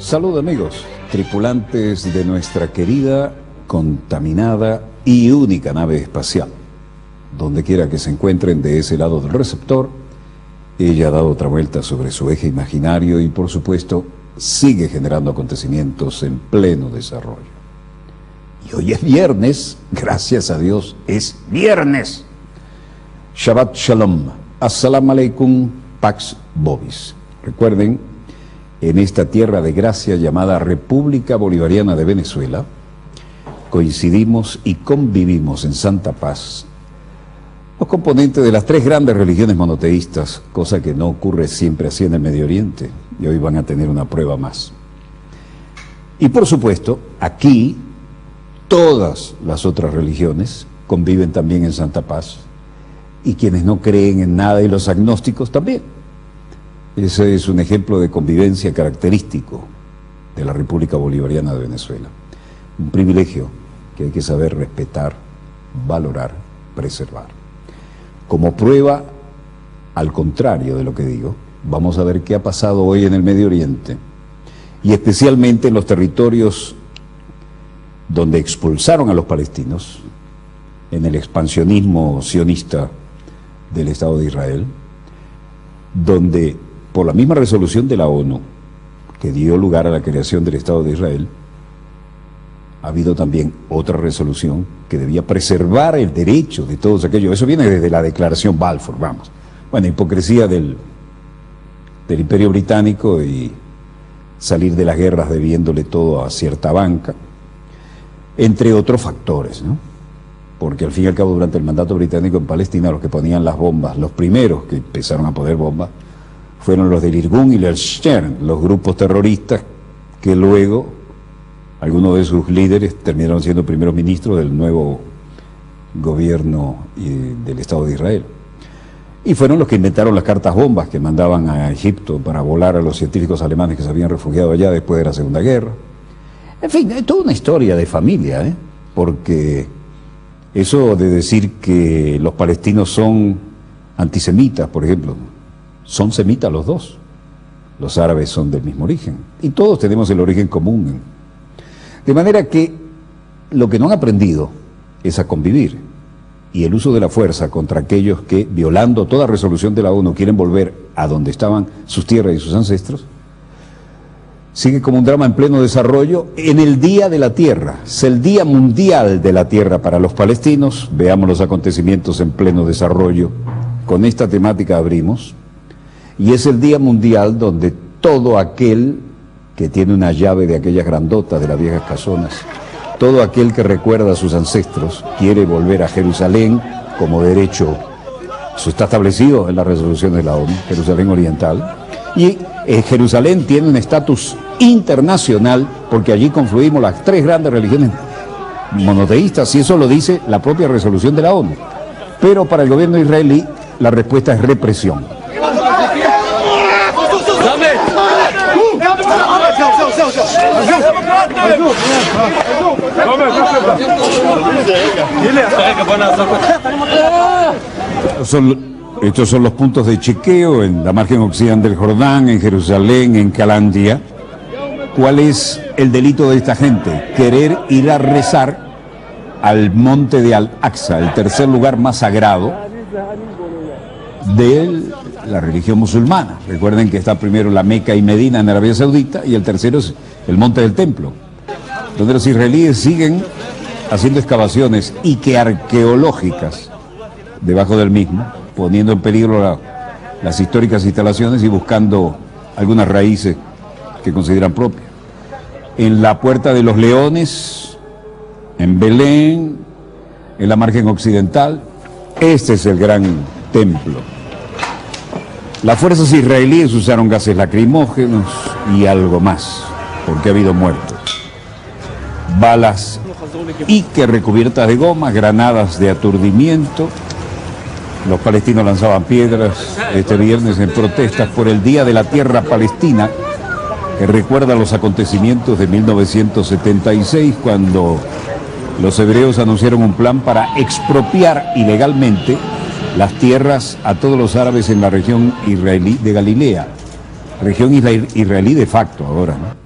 Salud amigos, tripulantes de nuestra querida, contaminada y única nave espacial. Donde quiera que se encuentren de ese lado del receptor, ella ha dado otra vuelta sobre su eje imaginario y por supuesto sigue generando acontecimientos en pleno desarrollo. Y hoy es viernes, gracias a Dios, es viernes. Shabbat Shalom, Assalamu Alaikum, Pax Bobis. Recuerden, en esta tierra de gracia llamada República Bolivariana de Venezuela, coincidimos y convivimos en santa paz los componentes de las tres grandes religiones monoteístas, cosa que no ocurre siempre así en el Medio Oriente, y hoy van a tener una prueba más. Y por supuesto, aquí todas las otras religiones conviven también en santa paz, y quienes no creen en nada y los agnósticos también. Ese es un ejemplo de convivencia característico de la República Bolivariana de Venezuela. Un privilegio que hay que saber respetar, valorar, preservar. Como prueba, al contrario de lo que digo, vamos a ver qué ha pasado hoy en el Medio Oriente y especialmente en los territorios donde expulsaron a los palestinos, en el expansionismo sionista del Estado de Israel, donde por la misma resolución de la ONU que dio lugar a la creación del Estado de Israel, ha habido también otra resolución que debía preservar el derecho de todos aquellos. Eso viene desde la declaración Balfour, vamos. Bueno, hipocresía del Imperio Británico y salir de las guerras debiéndole todo a cierta banca, entre otros factores, ¿no? Porque al fin y al cabo durante el mandato británico en Palestina los que ponían las bombas, los primeros que empezaron a poner bombas, fueron los del Irgun y el Stern, los grupos terroristas que luego algunos de sus líderes terminaron siendo primeros ministros del nuevo gobierno del Estado de Israel. Y fueron los que inventaron las cartas bombas que mandaban a Egipto para volar a los científicos alemanes que se habían refugiado allá después de la Segunda Guerra. En fin, es toda una historia de familia, porque eso de decir que los palestinos son antisemitas, por ejemplo, son semitas los dos. Los árabes son del mismo origen. Y todos tenemos el origen común. De manera que lo que no han aprendido es a convivir. Y el uso de la fuerza contra aquellos que, violando toda resolución de la ONU, quieren volver a donde estaban sus tierras y sus ancestros, sigue como un drama en pleno desarrollo en el Día de la Tierra. Es el Día Mundial de la Tierra para los palestinos. Veamos los acontecimientos en pleno desarrollo. Con esta temática abrimos. Y es el Día Mundial donde todo aquel que tiene una llave de aquellas grandotas de las viejas casonas, todo aquel que recuerda a sus ancestros, quiere volver a Jerusalén como derecho. Eso está establecido en la resolución de la ONU, Jerusalén Oriental. Y Jerusalén tiene un estatus internacional porque allí confluimos las tres grandes religiones monoteístas, y eso lo dice la propia resolución de la ONU. Pero para el gobierno israelí la respuesta es represión. Estos son los puntos de chequeo en la margen occidental del Jordán, en Jerusalén, en Calandia. ¿Cuál es el delito de esta gente? Querer ir a rezar al monte de Al-Aqsa, el tercer lugar más sagrado de la religión musulmana. Recuerden que está primero la Meca y Medina en Arabia Saudita y el tercero es el monte del templo, donde los israelíes siguen haciendo excavaciones y que arqueológicas debajo del mismo, poniendo en peligro las históricas instalaciones y buscando algunas raíces que consideran propias. En la Puerta de los Leones, en Belén, en la margen occidental, este es el gran templo. Las fuerzas israelíes usaron gases lacrimógenos y algo más, porque ha habido muertos. Balas Ike recubiertas de goma, granadas de aturdimiento. Los palestinos lanzaban piedras este viernes en protestas por el Día de la Tierra Palestina, que recuerda los acontecimientos de 1976, cuando los hebreos anunciaron un plan para expropiar ilegalmente las tierras a todos los árabes en la región israelí de Galilea, región israelí de facto ahora, ¿no?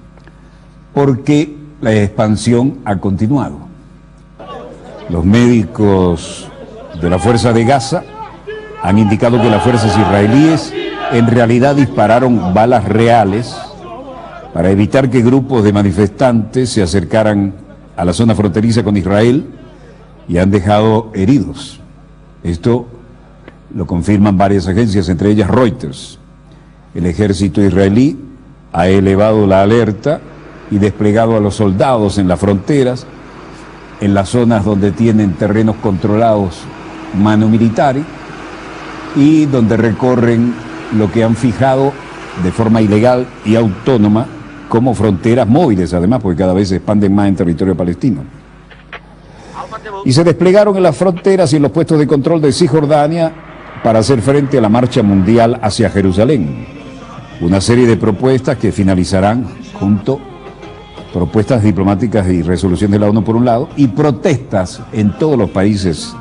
porque la expansión ha continuado. Los médicos de la Fuerza de Gaza han indicado que las fuerzas israelíes en realidad dispararon balas reales para evitar que grupos de manifestantes se acercaran a la zona fronteriza con Israel y han dejado heridos. Esto lo confirman varias agencias, entre ellas Reuters. El ejército israelí ha elevado la alerta y desplegado a los soldados en las fronteras, en las zonas donde tienen terrenos controlados mano militar y donde recorren lo que han fijado de forma ilegal y autónoma como fronteras móviles, además, porque cada vez se expanden más en territorio palestino. Y se desplegaron en las fronteras y en los puestos de control de Cisjordania para hacer frente a la marcha mundial hacia Jerusalén. Una serie de propuestas que finalizarán junto propuestas diplomáticas y resoluciones de la ONU por un lado, y protestas en todos los países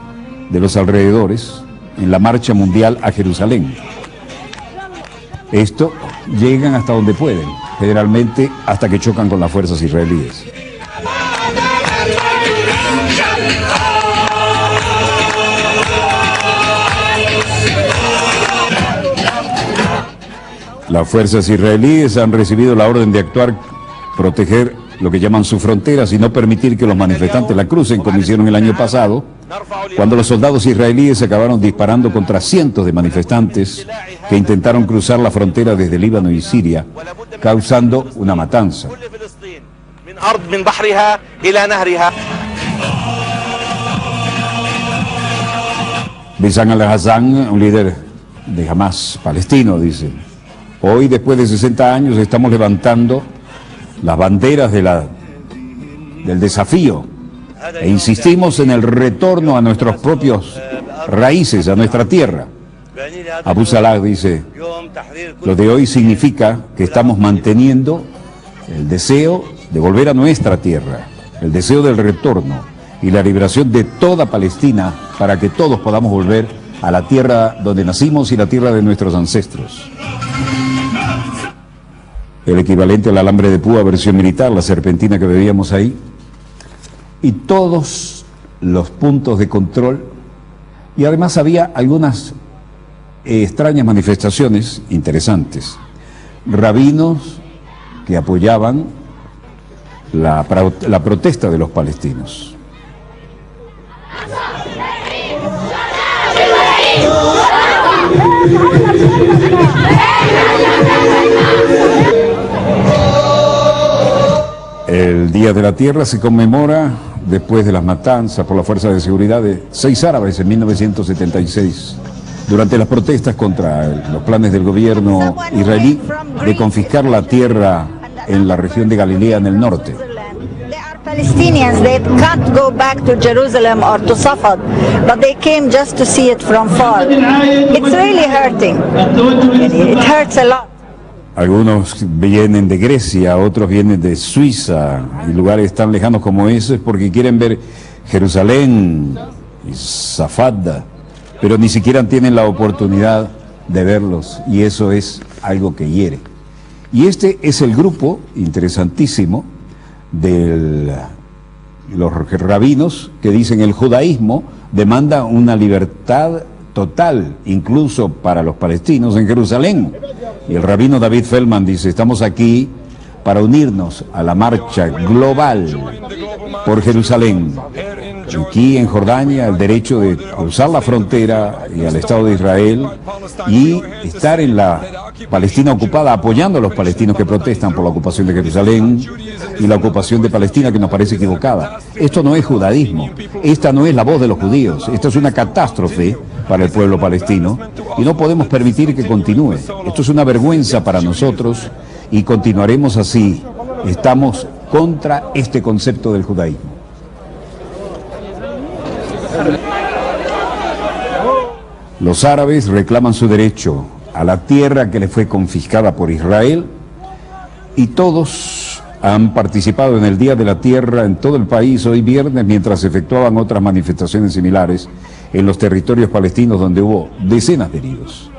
de los alrededores en la marcha mundial a Jerusalén. Esto llegan hasta donde pueden, generalmente hasta que chocan con las fuerzas israelíes. Las fuerzas israelíes han recibido la orden de actuar, proteger lo que llaman sus fronteras y no permitir que los manifestantes la crucen, como hicieron el año pasado, cuando los soldados israelíes acabaron disparando contra cientos de manifestantes que intentaron cruzar la frontera desde Líbano y Siria, causando una matanza. Bassam al-Hassan, un líder de Hamas palestino, dice: hoy, después de 60 años, estamos levantando las banderas del desafío e insistimos en el retorno a nuestros propios raíces, a nuestra tierra. Abu Salah dice: lo de hoy significa que estamos manteniendo el deseo de volver a nuestra tierra, el deseo del retorno y la liberación de toda Palestina para que todos podamos volver a la tierra donde nacimos y la tierra de nuestros ancestros. El equivalente al alambre de púa versión militar, la serpentina que veíamos ahí, y todos los puntos de control. Y además había algunas extrañas manifestaciones interesantes. Rabinos que apoyaban la protesta de los palestinos. El Día de la Tierra se conmemora después de las matanzas por las fuerzas de seguridad de 6 árabes en 1976, durante las protestas contra los planes del gobierno israelí de confiscar la tierra en la región de Galilea en el norte. Palestinians, they can't go back to Jerusalem or to Safad, but they came just to see it from far. It's really hurting. It hurts a lot. Algunos vienen de Grecia, otros vienen de Suiza y lugares tan lejanos como esos porque quieren ver Jerusalén y Safad, pero ni siquiera tienen la oportunidad de verlos, y eso es algo que hiere. Y este es el grupo interesantísimo de los rabinos que dicen: el judaísmo demanda una libertad total, incluso para los palestinos en Jerusalén. Y el rabino David Feldman dice: estamos aquí para unirnos a la marcha global por Jerusalén. Aquí en Jordania, el derecho de cruzar la frontera y al Estado de Israel y estar en la Palestina ocupada, apoyando a los palestinos que protestan por la ocupación de Jerusalén y la ocupación de Palestina, que nos parece equivocada. Esto no es judaísmo, esta no es la voz de los judíos, esto es una catástrofe para el pueblo palestino y no podemos permitir que continúe. Esto es una vergüenza para nosotros y continuaremos así. Estamos contra este concepto del judaísmo. Los árabes reclaman su derecho a la tierra que les fue confiscada por Israel y todos han participado en el Día de la Tierra en todo el país hoy viernes, mientras se efectuaban otras manifestaciones similares en los territorios palestinos donde hubo decenas de heridos.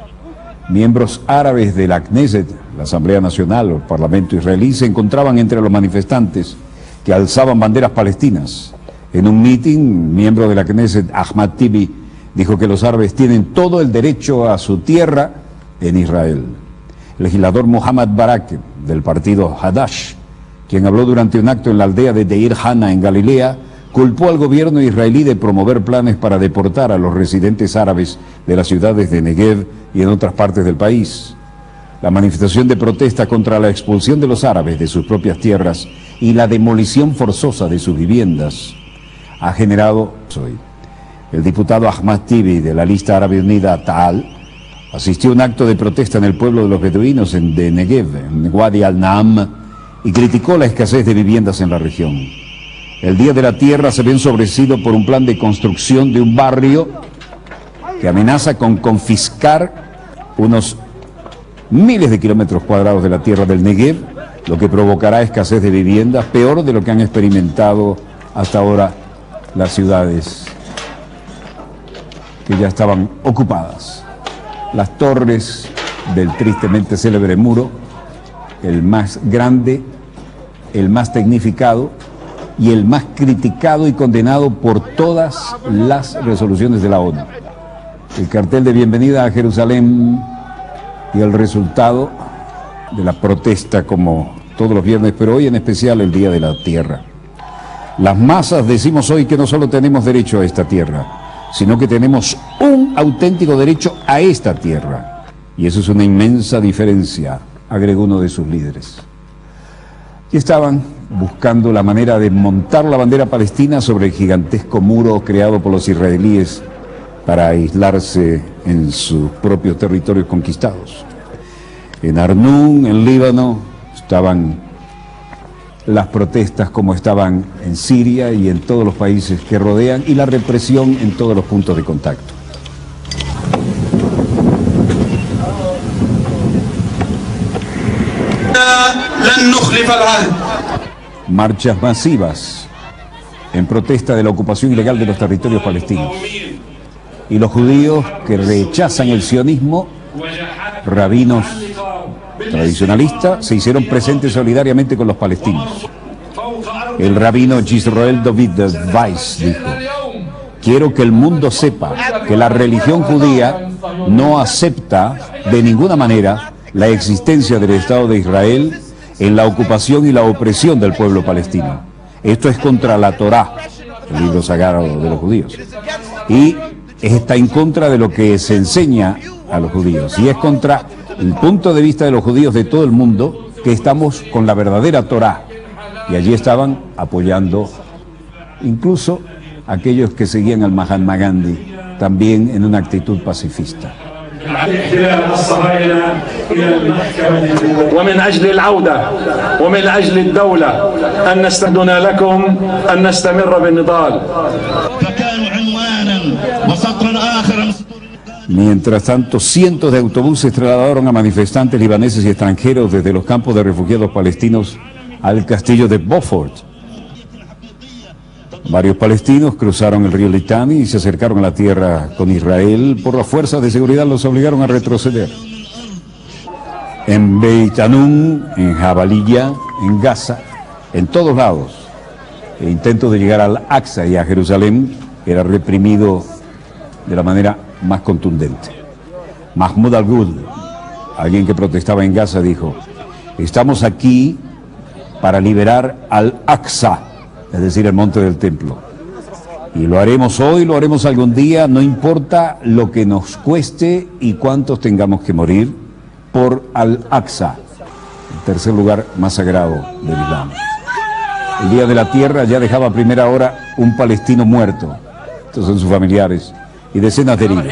Miembros árabes de la Knesset la Asamblea Nacional o el Parlamento israelí, se encontraban entre los manifestantes que alzaban banderas palestinas. En un mitin, miembro de la Knesset, Ahmad Tibi, dijo que los árabes tienen todo el derecho a su tierra en Israel. El legislador Mohammad Barak, del partido Hadash, quien habló durante un acto en la aldea de Deir Hana, en Galilea, culpó al gobierno israelí de promover planes para deportar a los residentes árabes de las ciudades de Negev y en otras partes del país. La manifestación de protesta contra la expulsión de los árabes de sus propias tierras y la demolición forzosa de sus viviendas ha generado... El diputado Ahmad Tibi, de la lista árabe unida Ta'al, asistió a un acto de protesta en el pueblo de los beduinos de Negev, en Wadi al-Naam, y criticó la escasez de viviendas en la región. El Día de la Tierra se ve ensombrecido por un plan de construcción de un barrio que amenaza con confiscar unos miles de kilómetros cuadrados de la tierra del Negev, lo que provocará escasez de viviendas, peor de lo que han experimentado hasta ahora las ciudades que ya estaban ocupadas. Las torres del tristemente célebre muro, el más grande, el más tecnificado y el más criticado y condenado por todas las resoluciones de la ONU. El cartel de bienvenida a Jerusalén y el resultado de la protesta como todos los viernes, pero hoy en especial el Día de la Tierra. Las masas decimos hoy que no solo tenemos derecho a esta tierra, sino que tenemos un auténtico derecho a esta tierra. Y eso es una inmensa diferencia, agregó uno de sus líderes. Y estaban buscando la manera de montar la bandera palestina sobre el gigantesco muro creado por los israelíes para aislarse en sus propios territorios conquistados. En Arnún, en Líbano, estaban las protestas como estaban en Siria y en todos los países que rodean, y la represión en todos los puntos de contacto. Marchas masivas en protesta de la ocupación ilegal de los territorios palestinos. Y los judíos que rechazan el sionismo, rabinos tradicionalistas, se hicieron presentes solidariamente con los palestinos. El rabino Yisroel David Weiss dijo: quiero que el mundo sepa que la religión judía no acepta de ninguna manera la existencia del Estado de Israel en la ocupación y la opresión del pueblo palestino. Esto es contra la Torá, el libro sagrado de los judíos, y está en contra de lo que se enseña a los judíos, y es contra el punto de vista de los judíos de todo el mundo, que estamos con la verdadera Torá. Y allí estaban apoyando incluso aquellos que seguían al Mahatma Gandhi, también en una actitud pacifista. ومن أجل العودة ومن أجل الدولة أن نستهدنا لكم أن نستمر بالنضال. Mientras tanto, cientos de autobuses trasladaron a manifestantes libaneses y extranjeros desde los campos de refugiados palestinos al castillo de Beaufort. Varios palestinos cruzaron el río Litani y se acercaron a la tierra con Israel. Por las fuerzas de seguridad los obligaron a retroceder. En Beit Anún, en Jabalilla, en Gaza, en todos lados, el intento de llegar al Aqsa y a Jerusalén era reprimido de la manera más contundente. Mahmoud Al-Ghul, alguien que protestaba en Gaza, dijo: estamos aquí para liberar al Aqsa, es decir, el monte del templo. Y lo haremos hoy, lo haremos algún día, no importa lo que nos cueste y cuántos tengamos que morir por Al-Aqsa, el tercer lugar más sagrado del Islam. El Día de la Tierra ya dejaba a primera hora un palestino muerto, estos son sus familiares, y decenas de heridos.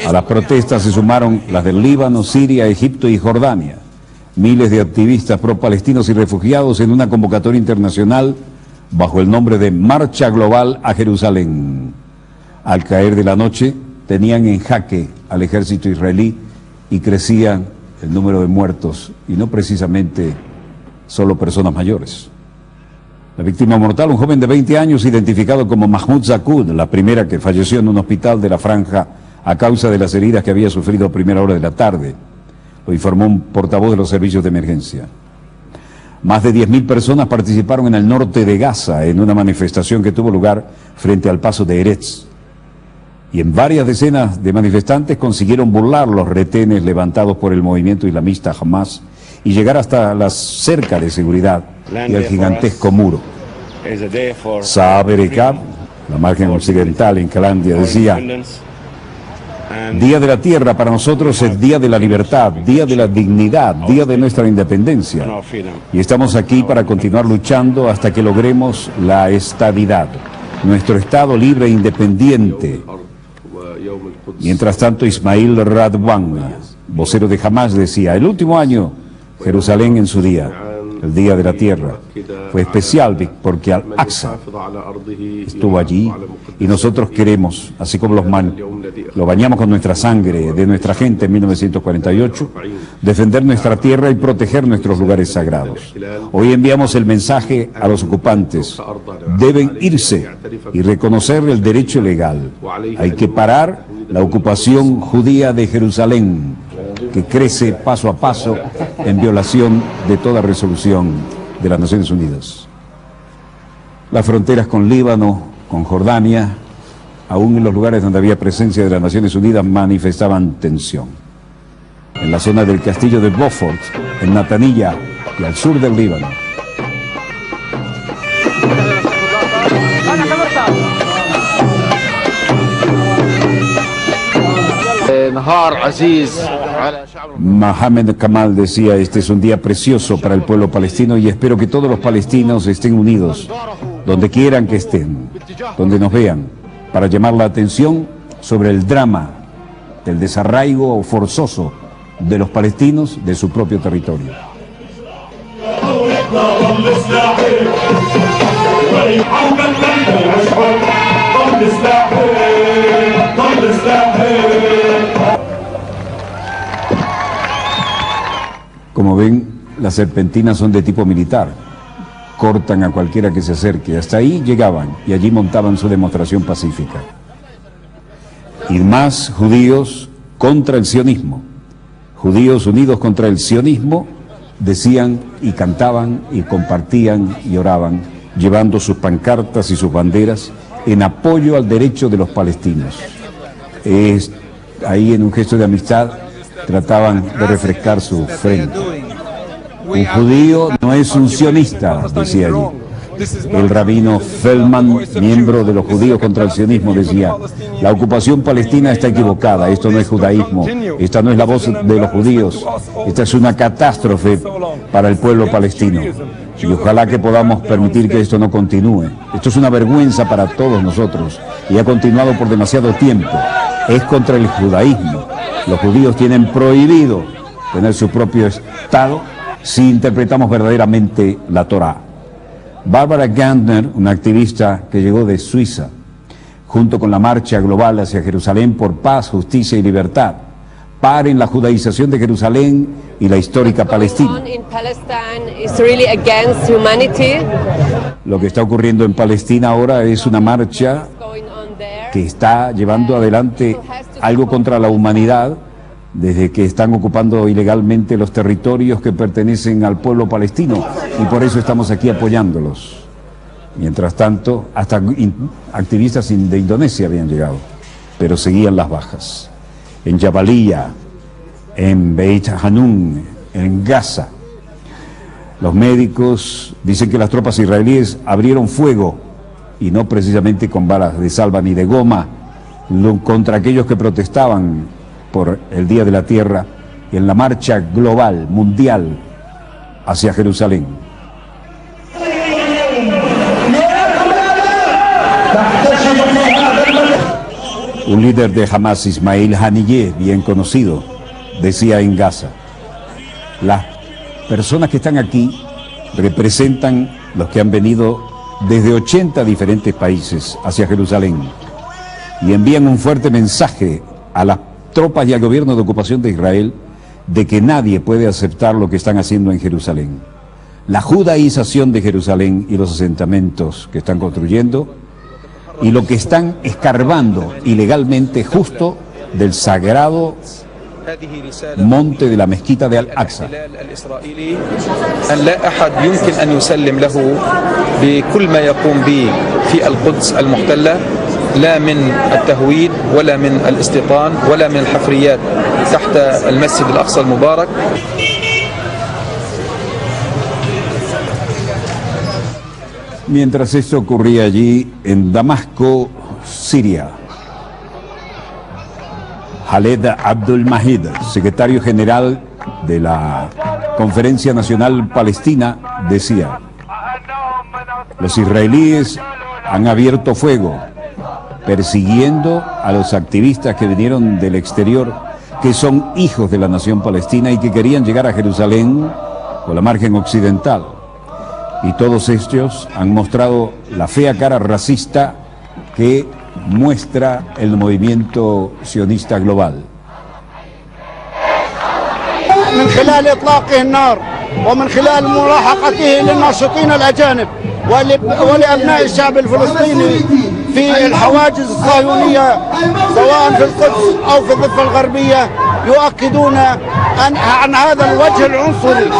A las protestas se sumaron las del Líbano, Siria, Egipto y Jordania. Miles de activistas pro-palestinos y refugiados en una convocatoria internacional bajo el nombre de Marcha Global a Jerusalén. Al caer de la noche tenían en jaque al ejército israelí y crecían el número de muertos, y no precisamente solo personas mayores. La víctima mortal, un joven de 20 años identificado como Mahmoud Zakud, la primera que falleció en un hospital de la franja a causa de las heridas que había sufrido a primera hora de la tarde. lo informó un portavoz de los servicios de emergencia. Más de 10.000 personas participaron en el norte de Gaza en una manifestación que tuvo lugar frente al paso de Erez. Y en varias decenas de manifestantes consiguieron burlar los retenes levantados por el movimiento islamista Hamas y llegar hasta la cerca de seguridad y el gigantesco muro. Saab Erekab, la margen occidental en Calandia, decía: Día de la Tierra para nosotros es día de la libertad, día de la dignidad, día de nuestra independencia. Y estamos aquí para continuar luchando hasta que logremos la estabilidad, nuestro Estado libre e independiente. Mientras tanto, Ismail Radwan, vocero de Hamas, decía: el último año, Jerusalén en su día, el Día de la Tierra, fue especial porque Al-Aqsa estuvo allí y nosotros queremos, así como lo bañamos con nuestra sangre de nuestra gente en 1948, defender nuestra tierra y proteger nuestros lugares sagrados. Hoy enviamos el mensaje a los ocupantes: deben irse y reconocer el derecho legal. Hay que parar la ocupación judía de Jerusalén, que crece paso a paso en violación de toda resolución de las Naciones Unidas. Las fronteras con Líbano, con Jordania, aún en los lugares donde había presencia de las Naciones Unidas, manifestaban tensión. En la zona del castillo de Beaufort, en Natanilla y al sur del Líbano. Mohamed Kamal decía: este es un día precioso para el pueblo palestino y espero que todos los palestinos estén unidos, donde quieran que estén, donde nos vean, para llamar la atención sobre el drama del desarraigo forzoso de los palestinos de su propio territorio. Como ven, las serpentinas son de tipo militar. Cortan a cualquiera que se acerque. Hasta ahí llegaban y allí montaban su demostración pacífica. Y más judíos contra el sionismo. Judíos unidos contra el sionismo decían y cantaban y compartían y oraban, llevando sus pancartas y sus banderas en apoyo al derecho de los palestinos. Ahí, en un gesto de amistad, trataban de refrescar su frente. Un judío no es un sionista, decía allí. El rabino Feldman, miembro de los judíos contra el sionismo, decía: la ocupación palestina está equivocada, esto no es judaísmo, esta no es la voz de los judíos, esta es una catástrofe para el pueblo palestino. Y ojalá que podamos permitir que esto no continúe. Esto es una vergüenza para todos nosotros y ha continuado por demasiado tiempo. Es contra el judaísmo. Los judíos tienen prohibido tener su propio Estado si interpretamos verdaderamente la Torá. Barbara Gantner, una activista que llegó de Suiza, junto con la marcha global hacia Jerusalén por paz, justicia y libertad, paren la judaización de Jerusalén y la histórica Palestina. Lo que está ocurriendo en Palestina ahora es una marcha que está llevando adelante algo contra la humanidad, desde que están ocupando ilegalmente los territorios que pertenecen al pueblo palestino, y por eso estamos aquí apoyándolos. Mientras tanto, hasta activistas de Indonesia habían llegado, pero seguían las bajas. En Jabalía, en Beit Hanun, en Gaza, los médicos dicen que las tropas israelíes abrieron fuego, y no precisamente con balas de salva ni de goma, contra aquellos que protestaban por el Día de la Tierra en la marcha global, mundial, hacia Jerusalén. Un líder de Hamas, Ismail Haniyeh, bien conocido, decía en Gaza: las personas que están aquí representan los que han venido desde 80 diferentes países hacia Jerusalén y envían un fuerte mensaje a las tropas y al gobierno de ocupación de Israel de que nadie puede aceptar lo que están haciendo en Jerusalén. La judaización de Jerusalén y los asentamientos que están construyendo y lo que están escarbando ilegalmente justo del sagrado monte de la mezquita de Al-Aqsa. أن لا أحد يمكن أن يسلم له بكل ما يقوم به في القدس المحتلة لا من التهويد ولا من الاستيطان ولا من الحفريات تحت المسجد الأقصى المبارك. Mientras esto ocurría allí en Damasco, Siria, Khaled Abdul Mahid, secretario general de la Conferencia Nacional Palestina, decía: los israelíes han abierto fuego persiguiendo a los activistas que vinieron del exterior, que son hijos de la nación palestina y que querían llegar a Jerusalén o la margen occidental. Y todos estos han mostrado la fea cara racista que muestra el movimiento sionista global. من خلال إطلاقه النار ومن خلال ملاحقته للناشطين الأجانب ولأبناء الشعب الفلسطيني في الحواجز الصهيونية سواء في القدس أو في الضفة الغربية يؤكدون عن هذا الوجه العنصري،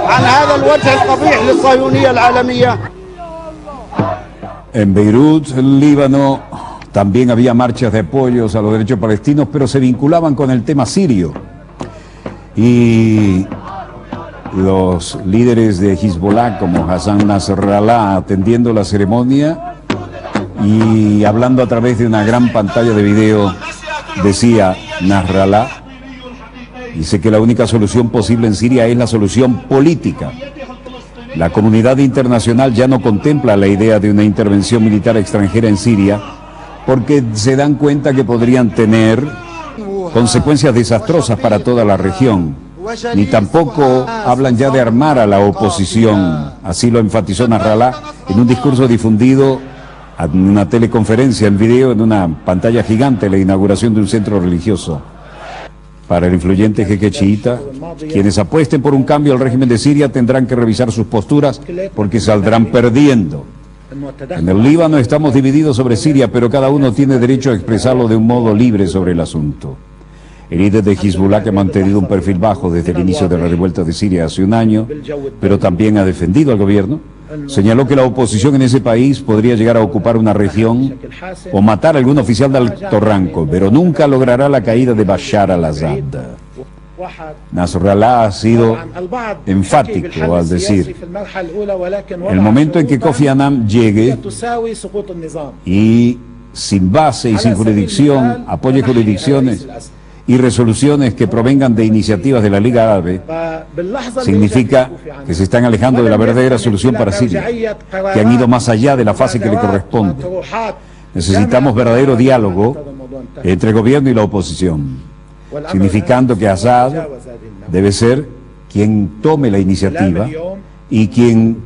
عن هذا الوجه القبيح للصهيونية العالمية. En Beirut, Líbano, también había marchas de apoyos a los derechos palestinos, pero se vinculaban con el tema sirio. Y los líderes de Hezbollah, como Hassan Nasrallah, atendiendo la ceremonia y hablando a través de una gran pantalla de video, decía Nasrallah, dice que la única solución posible en Siria es la solución política. La comunidad internacional ya no contempla la idea de una intervención militar extranjera en Siria porque se dan cuenta que podrían tener consecuencias desastrosas para toda la región. Ni tampoco hablan ya de armar a la oposición. Así lo enfatizó Nasrallah en un discurso difundido en una teleconferencia, en video, en una pantalla gigante, la inauguración de un centro religioso. Para el influyente jeque chiita, quienes apuesten por un cambio al régimen de Siria tendrán que revisar sus posturas porque saldrán perdiendo. En el Líbano estamos divididos sobre Siria, pero cada uno tiene derecho a expresarlo de un modo libre sobre el asunto. El líder de Hezbollah, que ha mantenido un perfil bajo desde el inicio de la revuelta de Siria hace un año, pero también ha defendido al gobierno, señaló que la oposición en ese país podría llegar a ocupar una región o matar a algún oficial de alto rango, pero nunca logrará la caída de Bashar al-Assad. Nasrallah ha sido enfático al decir: el momento en que Kofi Annan llegue y sin base y sin jurisdicción apoye jurisdicciones y resoluciones que provengan de iniciativas de la Liga Árabe, significa que se están alejando de la verdadera solución para Siria, que han ido más allá de la fase que le corresponde. Necesitamos verdadero diálogo entre el gobierno y la oposición, significando que Assad debe ser quien tome la iniciativa y quien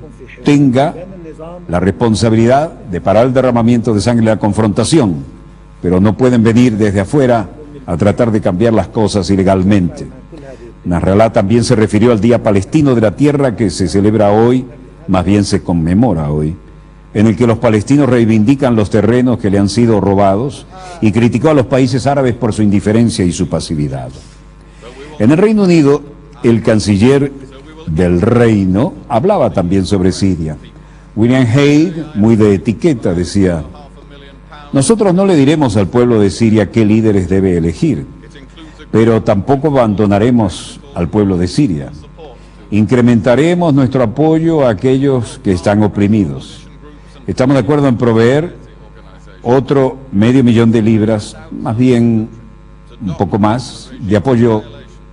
tenga la responsabilidad de parar el derramamiento de sangre y la confrontación, pero no pueden venir desde afuera a tratar de cambiar las cosas ilegalmente. Nasrallah también se refirió al Día Palestino de la Tierra, que se celebra hoy, más bien se conmemora hoy, en el que los palestinos reivindican los terrenos que le han sido robados, y criticó a los países árabes por su indiferencia y su pasividad. En el Reino Unido, el canciller del reino hablaba también sobre Siria. William Hague, muy de etiqueta, decía: nosotros no le diremos al pueblo de Siria qué líderes debe elegir, pero tampoco abandonaremos al pueblo de Siria. Incrementaremos nuestro apoyo a aquellos que están oprimidos. Estamos de acuerdo en proveer otro $500,000 de libras, más bien un poco más, de apoyo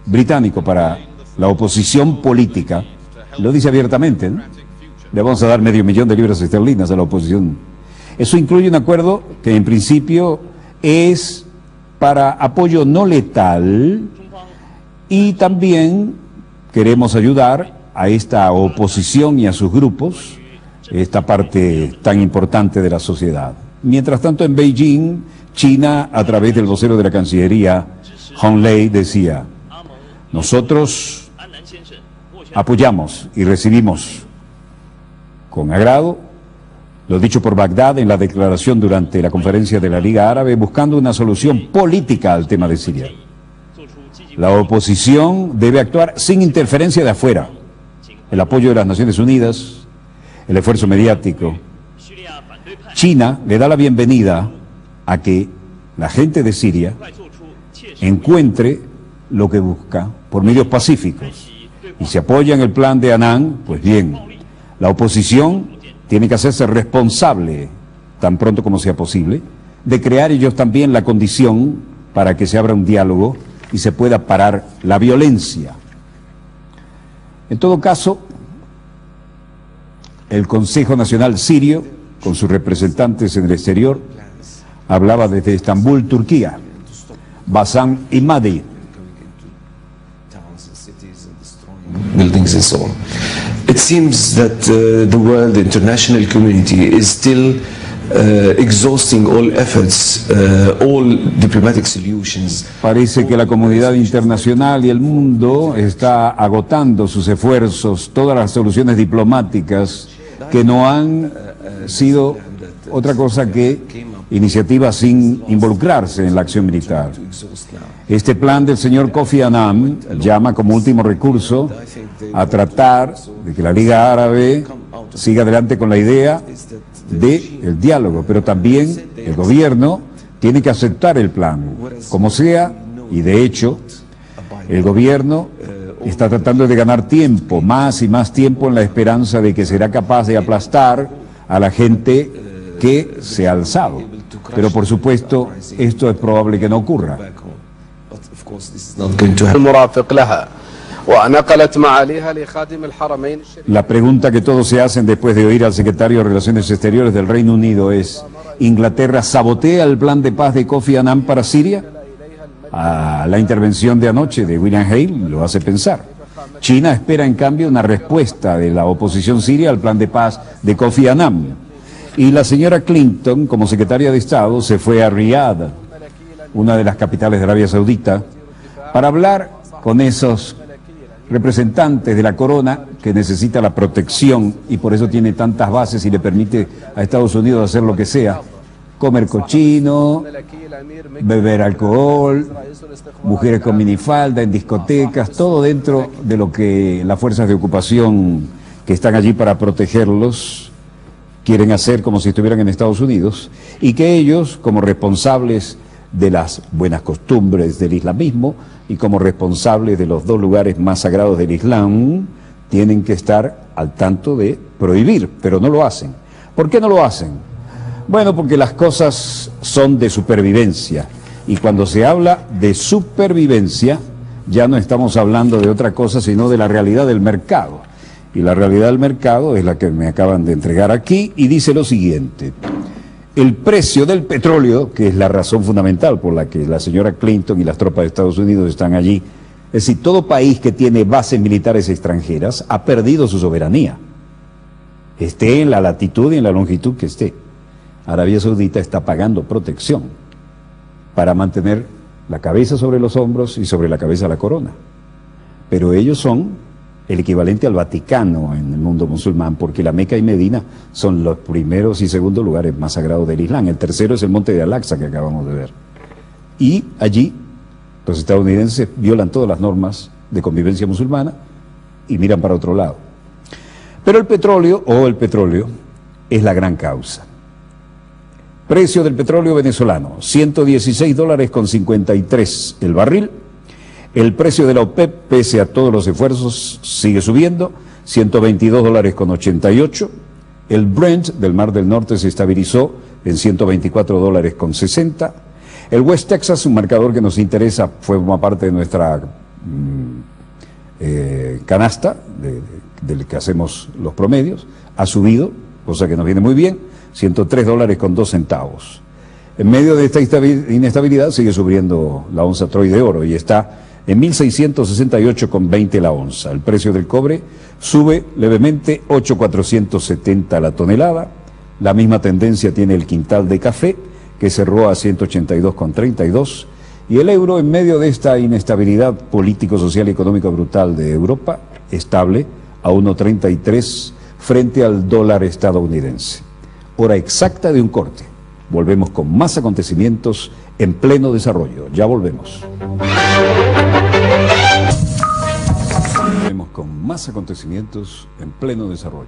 británico para la oposición política. Lo dice abiertamente, ¿no? Le vamos a dar $500,000 de libras esterlinas a la oposición. Eso incluye un acuerdo que en principio es para apoyo no letal, y también queremos ayudar a esta oposición y a sus grupos, esta parte tan importante de la sociedad. Mientras tanto, en Beijing, China, a través del vocero de la Cancillería, Hong Lei, decía: nosotros apoyamos y recibimos con agrado lo dicho por Bagdad en la declaración durante la conferencia de la Liga Árabe, buscando una solución política al tema de Siria. La oposición debe actuar sin interferencia de afuera. El apoyo de las Naciones Unidas, el esfuerzo mediático. China le da la bienvenida a que la gente de Siria encuentre lo que busca por medios pacíficos. Y si apoyan el plan de Annan, pues bien, la oposición tiene que hacerse responsable, tan pronto como sea posible, de crear ellos también la condición para que se abra un diálogo y se pueda parar la violencia. En todo caso, el Consejo Nacional Sirio, con sus representantes en el exterior, hablaba desde Estambul, Turquía. Bassam Imadi. Buildings and so on. It seems that the world, the international community is still exhausting all efforts, all diplomatic solutions. Parece que la comunidad internacional y el mundo está agotando sus esfuerzos, todas las soluciones diplomáticas que no han sido otra cosa que iniciativas sin involucrarse en la acción militar. Este plan del señor Kofi Annan llama como último recurso a tratar de que la Liga Árabe siga adelante con la idea del diálogo, pero también el gobierno tiene que aceptar el plan, como sea, y de hecho el gobierno está tratando de ganar tiempo, más y más tiempo, en la esperanza de que será capaz de aplastar a la gente que se ha alzado. Pero por supuesto, esto es probable que no ocurra. La pregunta que todos se hacen después de oír al secretario de Relaciones Exteriores del Reino Unido es: ¿Inglaterra sabotea el plan de paz de Kofi Annan para Siria? La intervención de anoche de William Hale lo hace pensar. China espera en cambio una respuesta de la oposición siria al plan de paz de Kofi Annan. Y la señora Clinton, como secretaria de Estado, se fue a Riyadh, una de las capitales de Arabia Saudita, para hablar con esos representantes de la corona que necesita la protección y por eso tiene tantas bases y le permite a Estados Unidos hacer lo que sea: comer cochino, beber alcohol, mujeres con minifalda en discotecas, todo dentro de lo que las fuerzas de ocupación que están allí para protegerlos quieren hacer, como si estuvieran en Estados Unidos, y que ellos, como responsables de las buenas costumbres del islamismo y como responsables de los dos lugares más sagrados del Islam, tienen que estar al tanto de prohibir, pero no lo hacen. ¿Por qué no lo hacen? Bueno, porque las cosas son de supervivencia, y cuando se habla de supervivencia ya no estamos hablando de otra cosa sino de la realidad del mercado. Y la realidad del mercado es la que me acaban de entregar aquí, y dice lo siguiente: el precio del petróleo, que es la razón fundamental por la que la señora Clinton y las tropas de Estados Unidos están allí, es decir, todo país que tiene bases militares extranjeras ha perdido su soberanía, esté en la latitud y en la longitud que esté. Arabia Saudita está pagando protección para mantener la cabeza sobre los hombros y sobre la cabeza la corona, pero ellos son el equivalente al Vaticano en el mundo musulmán, porque la Meca y Medina son los primeros y segundos lugares más sagrados del Islam. El tercero es el monte de Al-Aqsa, que acabamos de ver. Y allí los estadounidenses violan todas las normas de convivencia musulmana y miran para otro lado. Pero el petróleo es la gran causa. Precio del petróleo venezolano: $116.53 el barril. El precio de la OPEP, pese a todos los esfuerzos, sigue subiendo, $122.88. El Brent del Mar del Norte se estabilizó en $124.60. El West Texas, un marcador que nos interesa, forma parte de nuestra canasta, del que hacemos los promedios, ha subido, cosa que nos viene muy bien, $103.02. En medio de esta inestabilidad sigue subiendo la onza Troy de oro y está en 1.668,20 la onza. El precio del cobre sube levemente, 8.470 la tonelada. La misma tendencia tiene el quintal de café, que cerró a 182,32. Y el euro, en medio de esta inestabilidad político, social y económica brutal de Europa, estable a 1.33 frente al dólar estadounidense. Hora exacta de un corte. Volvemos con más acontecimientos en pleno desarrollo. Ya volvemos. Vemos con más acontecimientos en pleno desarrollo.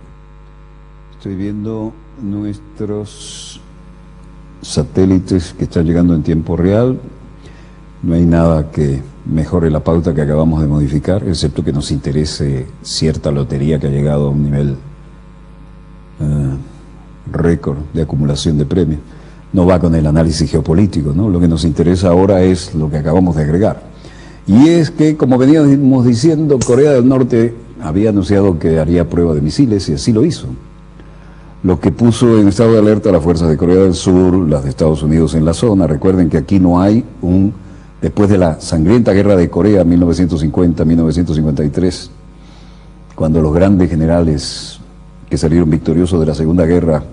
Estoy viendo nuestros satélites que están llegando en tiempo real. No hay nada que mejore la pauta que acabamos de modificar, excepto que nos interese cierta lotería que ha llegado a un nivel récord de acumulación de premios. No va con el análisis geopolítico, ¿no? Lo que nos interesa ahora es lo que acabamos de agregar. Y es que, como veníamos diciendo, Corea del Norte había anunciado que haría prueba de misiles y así lo hizo. Lo que puso en estado de alerta a las fuerzas de Corea del Sur, las de Estados Unidos en la zona. Recuerden que aquí no hay después de la sangrienta guerra de Corea 1950-1953, cuando los grandes generales que salieron victoriosos de la Segunda Guerra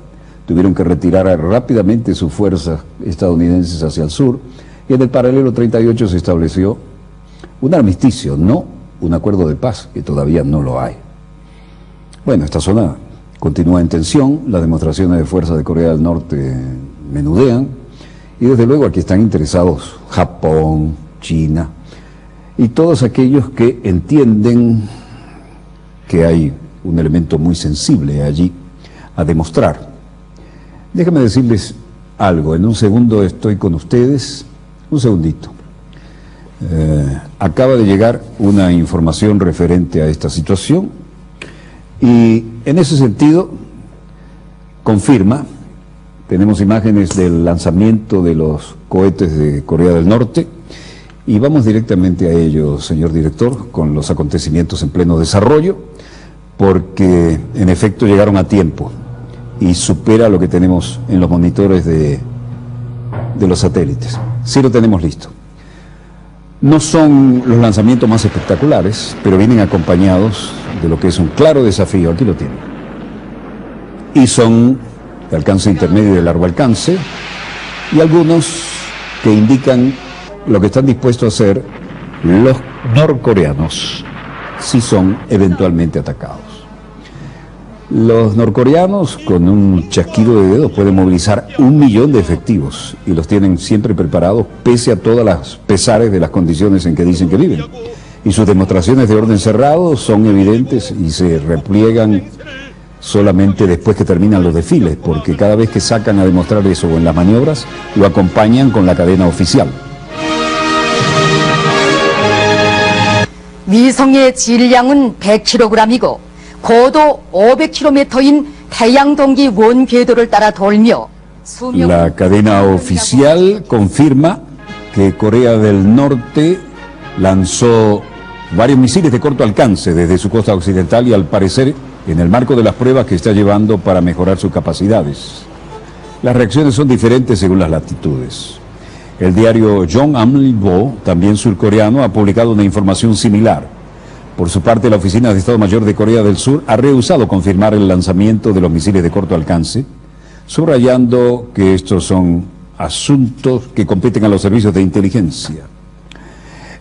tuvieron que retirar rápidamente sus fuerzas estadounidenses hacia el sur, y en el paralelo 38 se estableció un armisticio, no un acuerdo de paz, que todavía no lo hay. Bueno, esta zona continúa en tensión, las demostraciones de fuerza de Corea del Norte menudean, y desde luego aquí están interesados Japón, China, y todos aquellos que entienden que hay un elemento muy sensible allí a demostrar. Déjenme decirles algo, en un segundo estoy con ustedes, un segundito. Acaba de llegar una información referente a esta situación y en ese sentido confirma, tenemos imágenes del lanzamiento de los cohetes de Corea del Norte y vamos directamente a ello, señor director, con los acontecimientos en pleno desarrollo, porque en efecto llegaron a tiempo y supera lo que tenemos en los monitores de los satélites. Sí lo tenemos listo. No son los lanzamientos más espectaculares, pero vienen acompañados de lo que es un claro desafío. Aquí lo tienen. Y son de alcance intermedio y de largo alcance, y algunos que indican lo que están dispuestos a hacer los norcoreanos si son eventualmente atacados. Los norcoreanos, con un chasquido de dedos, pueden movilizar 1 millón de efectivos y los tienen siempre preparados pese a todas las pesares de las condiciones en que dicen que viven. Y sus demostraciones de orden cerrado son evidentes y se repliegan solamente después que terminan los desfiles, porque cada vez que sacan a demostrar eso en las maniobras, lo acompañan con la cadena oficial. 위성의 질량은 100kg이고 고도 500km인 태양동기 원궤도를 따라 돌며 La cadena oficial confirma que Corea del Norte lanzó varios misiles de corto alcance desde su costa occidental y al parecer en el marco de las pruebas que está llevando para mejorar sus capacidades. Las reacciones son diferentes según las latitudes. El diario Yonhap, también surcoreano, ha publicado una información similar. Por su parte, la Oficina de Estado Mayor de Corea del Sur ha rehusado confirmar el lanzamiento de los misiles de corto alcance, subrayando que estos son asuntos que competen a los servicios de inteligencia.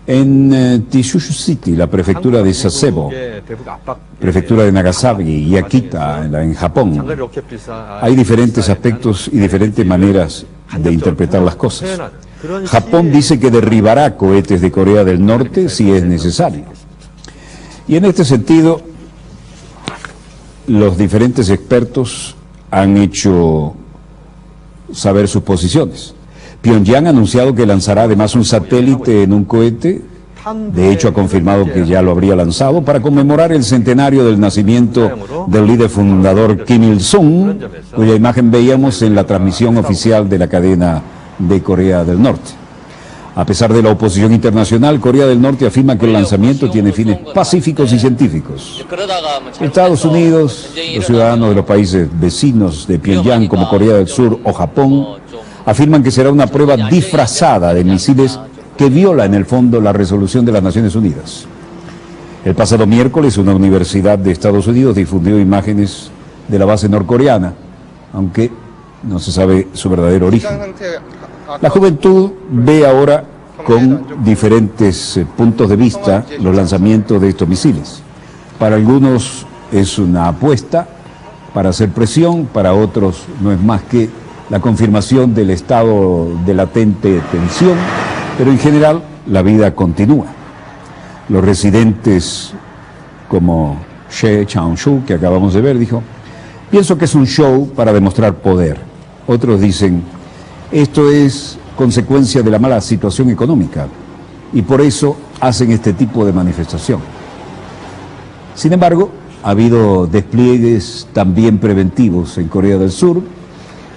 En Tsushu City, la prefectura de Sasebo, prefectura de Nagasaki y Akita, en Japón, hay diferentes aspectos y diferentes maneras de interpretar las cosas. Japón dice que derribará cohetes de Corea del Norte si es necesario. Y en este sentido, los diferentes expertos han hecho saber sus posiciones. Pyongyang ha anunciado que lanzará además un satélite en un cohete, de hecho ha confirmado que ya lo habría lanzado, para conmemorar el centenario del nacimiento del líder fundador Kim Il-sung, cuya imagen veíamos en la transmisión oficial de la cadena de Corea del Norte. A pesar de la oposición internacional, Corea del Norte afirma que el lanzamiento tiene fines pacíficos y científicos. Estados Unidos, los ciudadanos de los países vecinos de Pyongyang como Corea del Sur o Japón, afirman que será una prueba disfrazada de misiles que viola en el fondo la resolución de las Naciones Unidas. El pasado miércoles, una universidad de Estados Unidos difundió imágenes de la base norcoreana, aunque no se sabe su verdadero origen. La juventud ve ahora con diferentes puntos de vista los lanzamientos de estos misiles. Para algunos es una apuesta para hacer presión, para otros no es más que la confirmación del estado de latente tensión, pero en general la vida continúa. Los residentes como She Chang-shu, que acabamos de ver, dijo: pienso que es un show para demostrar poder. Otros dicen: esto es consecuencia de la mala situación económica y por eso hacen este tipo de manifestación. Sin embargo, ha habido despliegues también preventivos en Corea del Sur,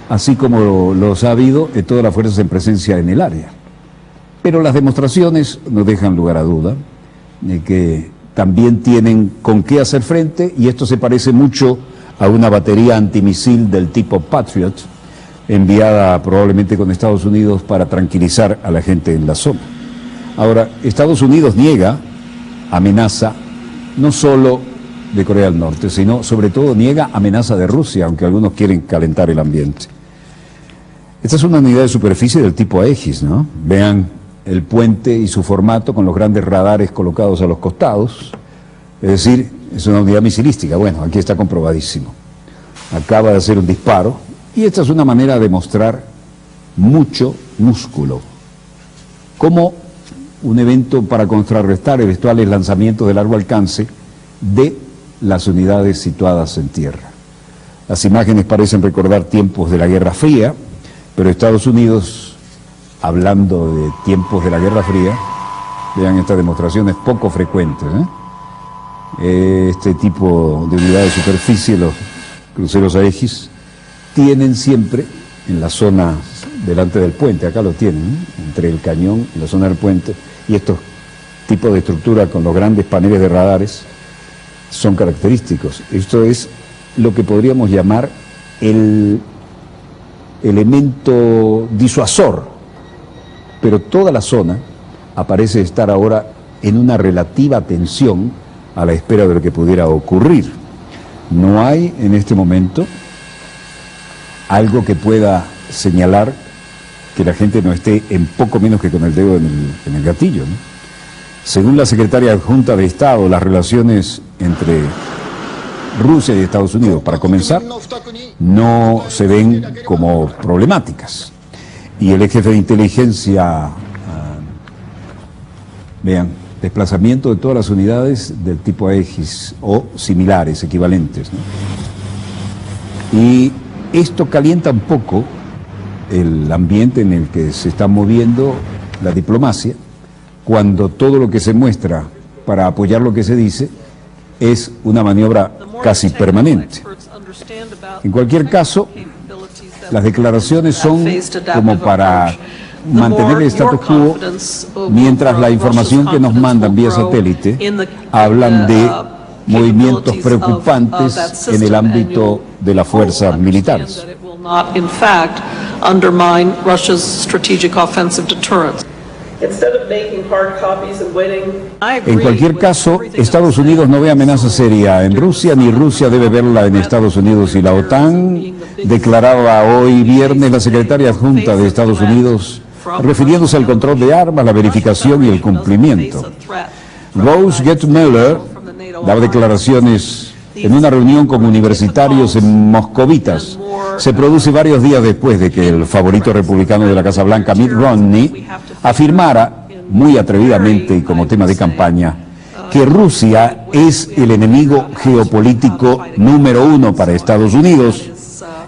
así como los ha habido en todas las fuerzas en presencia en el área. Pero las demostraciones no dejan lugar a duda de que también tienen con qué hacer frente, y esto se parece mucho a una batería antimisil del tipo Patriot, enviada probablemente con Estados Unidos para tranquilizar a la gente en la zona. Ahora, Estados Unidos niega amenaza no solo de Corea del Norte, sino sobre todo niega amenaza de Rusia, aunque algunos quieren calentar el ambiente. Esta es una unidad de superficie del tipo Aegis, ¿no? Vean el puente y su formato con los grandes radares colocados a los costados, es decir, es una unidad misilística. Bueno, aquí está comprobadísimo. Acaba de hacer un disparo, y esta es una manera de mostrar mucho músculo, como un evento para contrarrestar eventuales lanzamientos de largo alcance de las unidades situadas en tierra. Las imágenes parecen recordar tiempos de la Guerra Fría, pero Estados Unidos, hablando de tiempos de la Guerra Fría, vean estas demostraciones poco frecuentes, este tipo de unidades de superficie, los cruceros Aegis, tienen siempre en la zona delante del puente, acá lo tienen, entre el cañón y la zona del puente, y estos tipos de estructura con los grandes paneles de radares son característicos. Esto es lo que podríamos llamar el elemento disuasor, pero toda la zona aparece estar ahora en una relativa tensión a la espera de lo que pudiera ocurrir. No hay en este momento algo que pueda señalar que la gente no esté en poco menos que con el dedo en el gatillo, ¿no? Según la secretaria adjunta de Estado, las relaciones entre Rusia y Estados Unidos, para comenzar, no se ven como problemáticas. Y el jefe de inteligencia, vean, desplazamiento de todas las unidades del tipo Aegis o similares, equivalentes, ¿no? Y esto calienta un poco el ambiente en el que se está moviendo la diplomacia, cuando todo lo que se muestra para apoyar lo que se dice es una maniobra casi permanente. En cualquier caso, las declaraciones son como para mantener el status quo, mientras la información que nos mandan vía satélite hablan de movimientos preocupantes en el ámbito de las fuerzas militares. En cualquier caso, Estados Unidos no ve amenaza seria en Rusia, ni Rusia debe verla en Estados Unidos y la OTAN, declaraba hoy viernes la secretaria adjunta de Estados Unidos, refiriéndose al control de armas, la verificación y el cumplimiento. Rose Gettmuller daba declaraciones en una reunión con universitarios en moscovitas. Se produce varios días después de que el favorito republicano de la Casa Blanca, Mitt Romney, afirmara muy atrevidamente y como tema de campaña que Rusia es el enemigo geopolítico número 1 para Estados Unidos,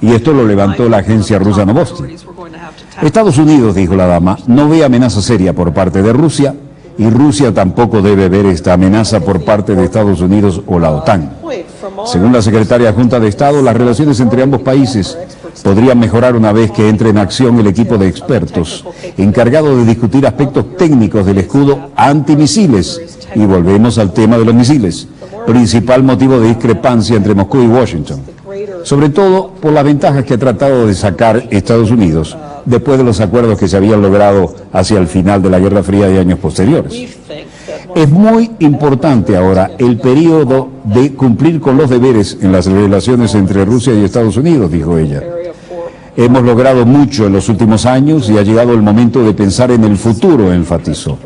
y esto lo levantó la agencia rusa Novosti. Estados Unidos, dijo la dama, no ve amenaza seria por parte de Rusia, y Rusia tampoco debe ver esta amenaza por parte de Estados Unidos o la OTAN. Según la secretaria adjunta de Estado, las relaciones entre ambos países podrían mejorar una vez que entre en acción el equipo de expertos encargado de discutir aspectos técnicos del escudo antimisiles. Y volvemos al tema de los misiles, principal motivo de discrepancia entre Moscú y Washington, sobre todo por las ventajas que ha tratado de sacar Estados Unidos después de los acuerdos que se habían logrado hacia el final de la Guerra Fría y años posteriores. Es muy importante ahora el periodo de cumplir con los deberes en las relaciones entre Rusia y Estados Unidos, dijo ella. Hemos logrado mucho en los últimos años y ha llegado el momento de pensar en el futuro, enfatizó.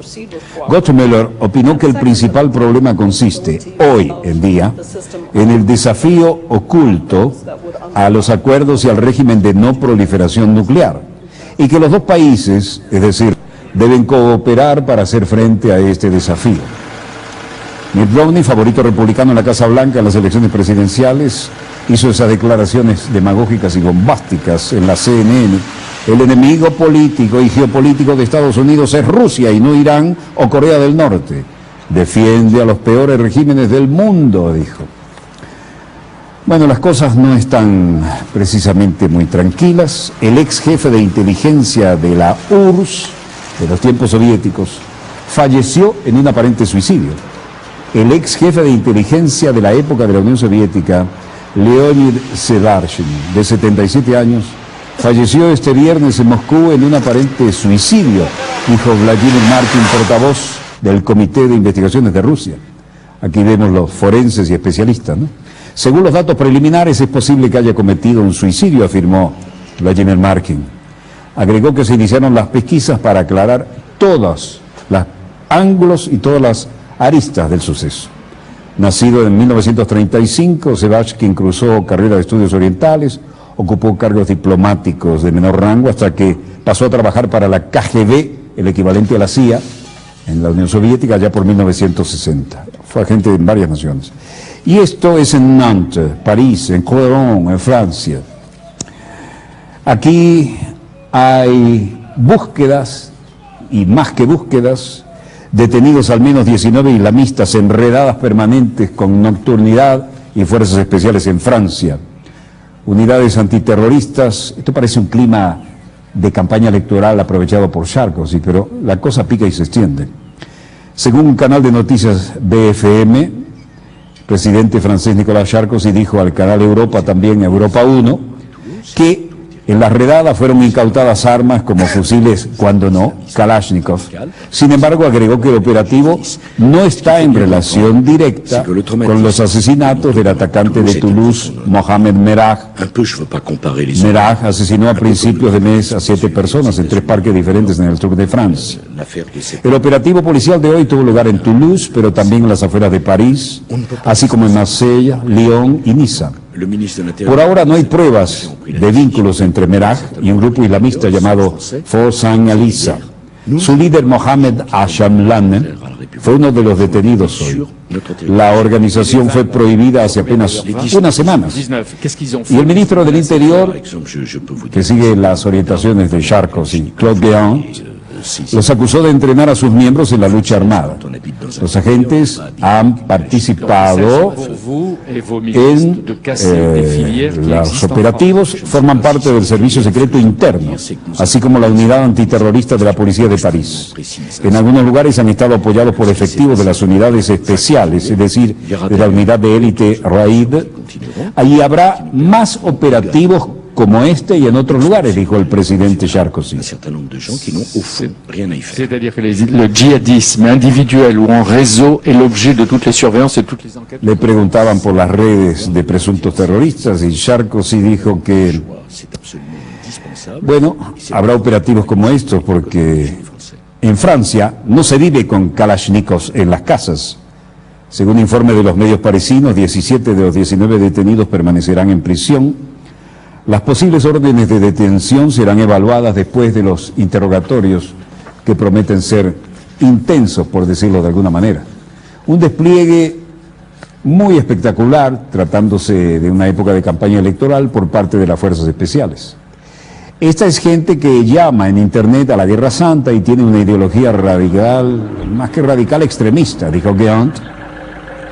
Gettmuller opinó que el principal problema consiste, hoy en día, en el desafío oculto a los acuerdos y al régimen de no proliferación nuclear, y que los dos países, es decir, deben cooperar para hacer frente a este desafío. Mitt Romney, favorito republicano en la Casa Blanca en las elecciones presidenciales, hizo esas declaraciones demagógicas y bombásticas en la CNN. El enemigo político y geopolítico de Estados Unidos es Rusia y no Irán o Corea del Norte. Defiende a los peores regímenes del mundo, dijo. Bueno, las cosas no están precisamente muy tranquilas. El ex jefe de inteligencia de la URSS, de los tiempos soviéticos, falleció en un aparente suicidio. El ex jefe de inteligencia de la época de la Unión Soviética, Leonid Sedarshin, de 77 años, falleció este viernes en Moscú en un aparente suicidio, dijo Vladimir Markin, portavoz del Comité de Investigaciones de Rusia. Aquí vemos los forenses y especialistas, ¿no? Según los datos preliminares, es posible que haya cometido un suicidio, afirmó Vladimir Markin. Agregó que se iniciaron las pesquisas para aclarar todos los ángulos y todas las aristas del suceso. Nacido en 1935, Sebastián cruzó carrera de estudios orientales, ocupó cargos diplomáticos de menor rango hasta que pasó a trabajar para la KGB, el equivalente a la CIA, en la Unión Soviética, ya por 1960. Fue agente en varias naciones. Y esto es en Nantes, París, en Coron, en Francia. Aquí hay búsquedas, y más que búsquedas, detenidos al menos 19 islamistas en redadas permanentes con nocturnidad y fuerzas especiales en Francia. Unidades antiterroristas, esto parece un clima de campaña electoral aprovechado por Sarkozy, pero la cosa pica y se extiende. Según un canal de noticias BFM, el presidente francés Nicolas Sarkozy dijo al canal Europa, también Europa 1, que en las redadas fueron incautadas armas como fusiles, cuando no, Kalashnikov. Sin embargo, agregó que el operativo no está en relación directa con los asesinatos del atacante de Toulouse, Mohamed Merah. Merah asesinó a principios de mes a 7 personas en 3 parques diferentes en el sur de Francia. El operativo policial de hoy tuvo lugar en Toulouse, pero también en las afueras de París, así como en Marsella, Lyon y Niza. Por ahora no hay pruebas de vínculos entre Merah y un grupo islamista llamado Forsan Alisa. Su líder, Mohamed Ashamlan, fue uno de los detenidos hoy. La organización fue prohibida hace apenas unas semanas. Y el ministro del Interior, que sigue las orientaciones de Sarkozy, Claude Guéant, los acusó de entrenar a sus miembros en la lucha armada. Los agentes han participado en los operativos, forman parte del servicio secreto interno, así como la unidad antiterrorista de la policía de París. En algunos lugares han estado apoyados por efectivos de las unidades especiales, es decir, de la unidad de élite Raid. Allí habrá más operativos como este y en otros lugares, dijo el presidente Sarkozy. C'est-à-dire que le djihadisme individuel ou en réseau est l'objet de toutes les surveillances et toutes les enquêtes. Le preguntaban por las redes de presuntos terroristas y Sarkozy dijo que, bueno, habrá operativos como estos porque en Francia no se vive con Kalashnikovs en las casas. Según informe de los medios parisinos, 17 de los 19 detenidos permanecerán en prisión. Las posibles órdenes de detención serán evaluadas después de los interrogatorios que prometen ser intensos, por decirlo de alguna manera. Un despliegue muy espectacular, tratándose de una época de campaña electoral por parte de las fuerzas especiales. Esta es gente que llama en Internet a la Guerra Santa y tiene una ideología radical, más que radical, extremista, dijo Guéant,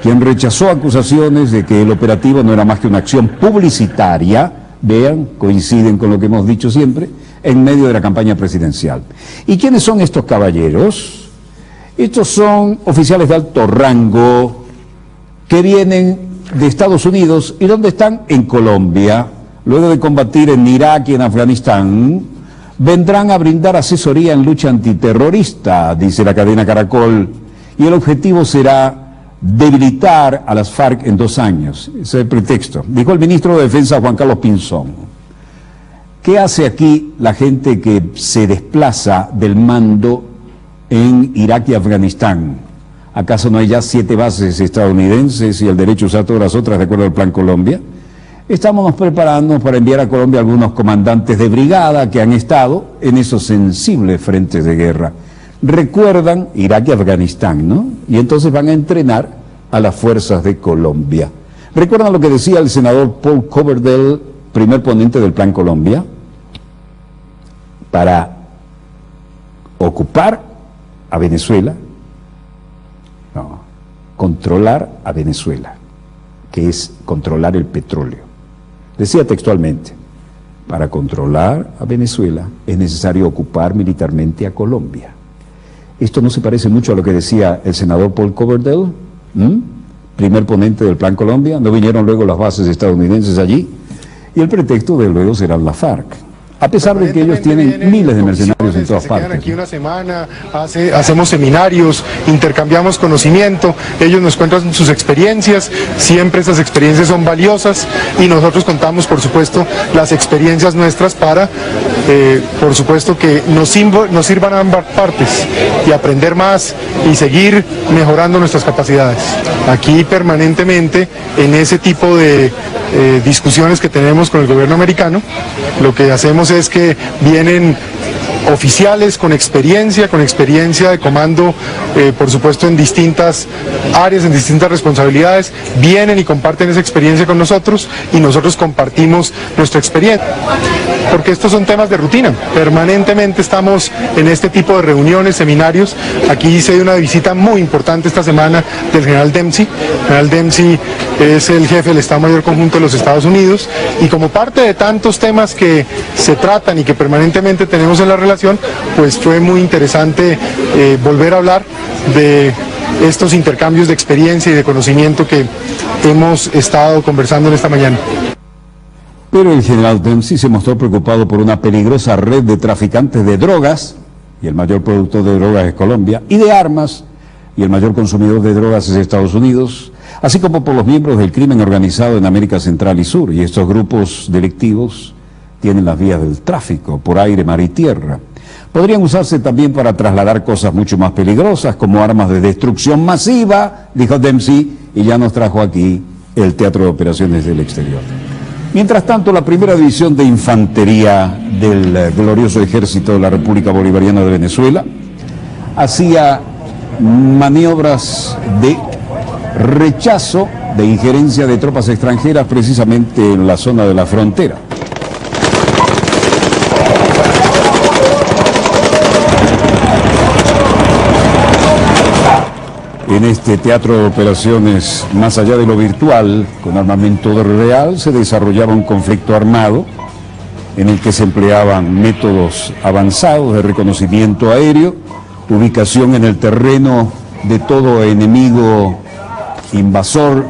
quien rechazó acusaciones de que el operativo no era más que una acción publicitaria. Vean, coinciden con lo que hemos dicho siempre, en medio de la campaña presidencial. ¿Y quiénes son estos caballeros? Estos son oficiales de alto rango que vienen de Estados Unidos. ¿Y dónde están? En Colombia. Luego de combatir en Irak y en Afganistán, vendrán a brindar asesoría en lucha antiterrorista, dice la cadena Caracol, y el objetivo será debilitar a las FARC en 2 años. Ese es el pretexto. Dijo el ministro de Defensa, Juan Carlos Pinzón. ¿Qué hace aquí la gente que se desplaza del mando en Irak y Afganistán? ¿Acaso no hay ya 7 bases estadounidenses y el derecho a usar todas las otras de acuerdo al Plan Colombia? Estamos preparándonos para enviar a Colombia algunos comandantes de brigada que han estado en esos sensibles frentes de guerra. Recuerdan Irak y Afganistán, ¿no? Y entonces van a entrenar a las fuerzas de Colombia. ¿Recuerdan lo que decía el senador Paul Coverdell, primer ponente del Plan Colombia? Para ocupar a Venezuela, no, controlar a Venezuela, que es controlar el petróleo. Decía textualmente, para controlar a Venezuela es necesario ocupar militarmente a Colombia. Esto no se parece mucho a lo que decía el senador Paul Coverdell, primer ponente del Plan Colombia. No vinieron luego las bases estadounidenses allí, y el pretexto de luego serán la FARC. A pesar de que ellos tienen miles de mercenarios en todas partes. Aquí una semana, hacemos seminarios, intercambiamos conocimiento, ellos nos cuentan sus experiencias, siempre esas experiencias son valiosas y nosotros contamos, por supuesto, las experiencias nuestras para, por supuesto, que nos sirvan a ambas partes y aprender más y seguir mejorando nuestras capacidades. Aquí permanentemente, en ese tipo de discusiones que tenemos con el gobierno americano, lo que hacemos es que vienen oficiales con experiencia de comando, por supuesto en distintas áreas, en distintas responsabilidades, vienen y comparten esa experiencia con nosotros y nosotros compartimos nuestra experiencia, porque estos son temas de rutina. Permanentemente estamos en este tipo de reuniones, seminarios. Aquí hice una visita muy importante esta semana del general Dempsey. El general Dempsey es el jefe del Estado Mayor Conjunto de los Estados Unidos y como parte de tantos temas que se tratan y que permanentemente tenemos en la relación, pues fue muy interesante volver a hablar de estos intercambios de experiencia y de conocimiento que hemos estado conversando en esta mañana. Pero el general Dempsey se mostró preocupado por una peligrosa red de traficantes de drogas, y el mayor productor de drogas es Colombia, y de armas, y el mayor consumidor de drogas es Estados Unidos, así como por los miembros del crimen organizado en América Central y Sur, y estos grupos delictivos tienen las vías del tráfico por aire, mar y tierra. Podrían usarse también para trasladar cosas mucho más peligrosas, como armas de destrucción masiva, dijo Dempsey, y ya nos trajo aquí el Teatro de Operaciones del Exterior. Mientras tanto, la primera división de infantería del glorioso ejército de la República Bolivariana de Venezuela hacía maniobras de rechazo de injerencia de tropas extranjeras precisamente en la zona de la frontera. En este teatro de operaciones, más allá de lo virtual, con armamento real, se desarrollaba un conflicto armado en el que se empleaban métodos avanzados de reconocimiento aéreo, ubicación en el terreno de todo enemigo invasor,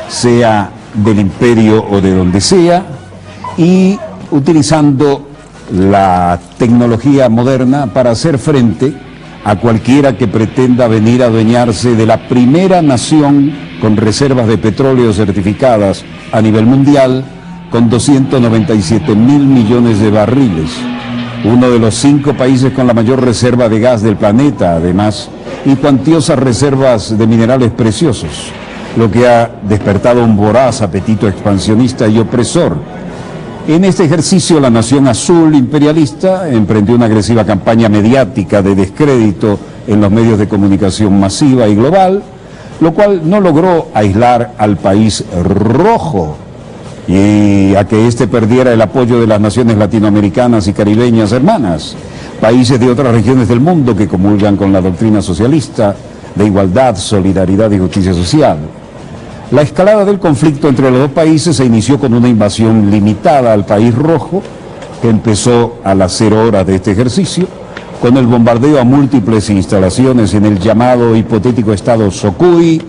sea del imperio o de donde sea, y utilizando la tecnología moderna para hacer frente a cualquiera que pretenda venir a adueñarse de la primera nación con reservas de petróleo certificadas a nivel mundial, con 297.000 millones de barriles, uno de los 5 países con la mayor reserva de gas del planeta, además, y cuantiosas reservas de minerales preciosos, lo que ha despertado un voraz apetito expansionista y opresor. En este ejercicio, la Nación Azul imperialista emprendió una agresiva campaña mediática de descrédito en los medios de comunicación masiva y global, lo cual no logró aislar al país rojo y a que éste perdiera el apoyo de las naciones latinoamericanas y caribeñas hermanas, países de otras regiones del mundo que comulgan con la doctrina socialista de igualdad, solidaridad y justicia social. La escalada del conflicto entre los dos países se inició con una invasión limitada al país rojo, que empezó a las 0 horas de este ejercicio, con el bombardeo a múltiples instalaciones en el llamado hipotético estado Socuy,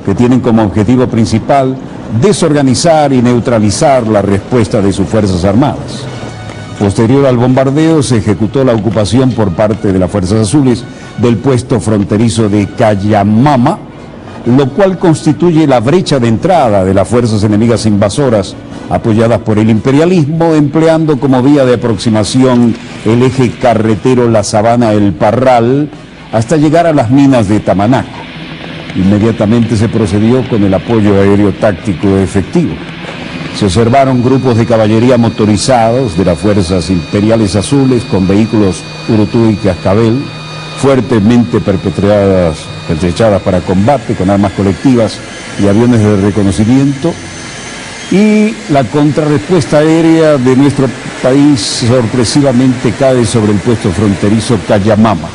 que tienen como objetivo principal desorganizar y neutralizar la respuesta de sus Fuerzas Armadas. Posterior al bombardeo se ejecutó la ocupación por parte de las Fuerzas Azules del puesto fronterizo de Cayamama, lo cual constituye la brecha de entrada de las fuerzas enemigas invasoras apoyadas por el imperialismo, empleando como vía de aproximación el eje carretero La Sabana-El Parral hasta llegar a las minas de Tamanaco. Inmediatamente se procedió con el apoyo aéreo táctico efectivo. Se observaron grupos de caballería motorizados de las fuerzas imperiales azules con vehículos Urutú y Cascabel, fuertemente pertrechadas para combate con armas colectivas y aviones de reconocimiento. Y la contrarrespuesta aérea de nuestro país sorpresivamente cae sobre el puesto fronterizo Cayamama.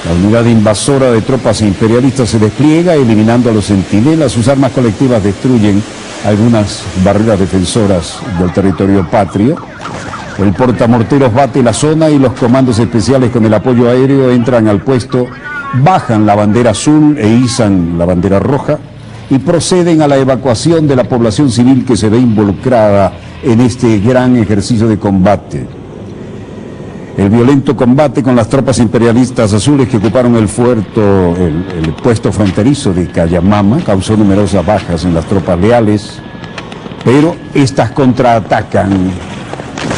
La unidad invasora de tropas imperialistas se despliega, eliminando a los centinelas. Sus armas colectivas destruyen algunas barreras defensoras del territorio patrio. El portamorteros bate la zona y los comandos especiales con el apoyo aéreo entran al puesto, bajan la bandera azul e izan la bandera roja y proceden a la evacuación de la población civil que se ve involucrada en este gran ejercicio de combate. El violento combate con las tropas imperialistas azules que ocuparon el puesto fronterizo de Cayamama causó numerosas bajas en las tropas leales, pero estas contraatacan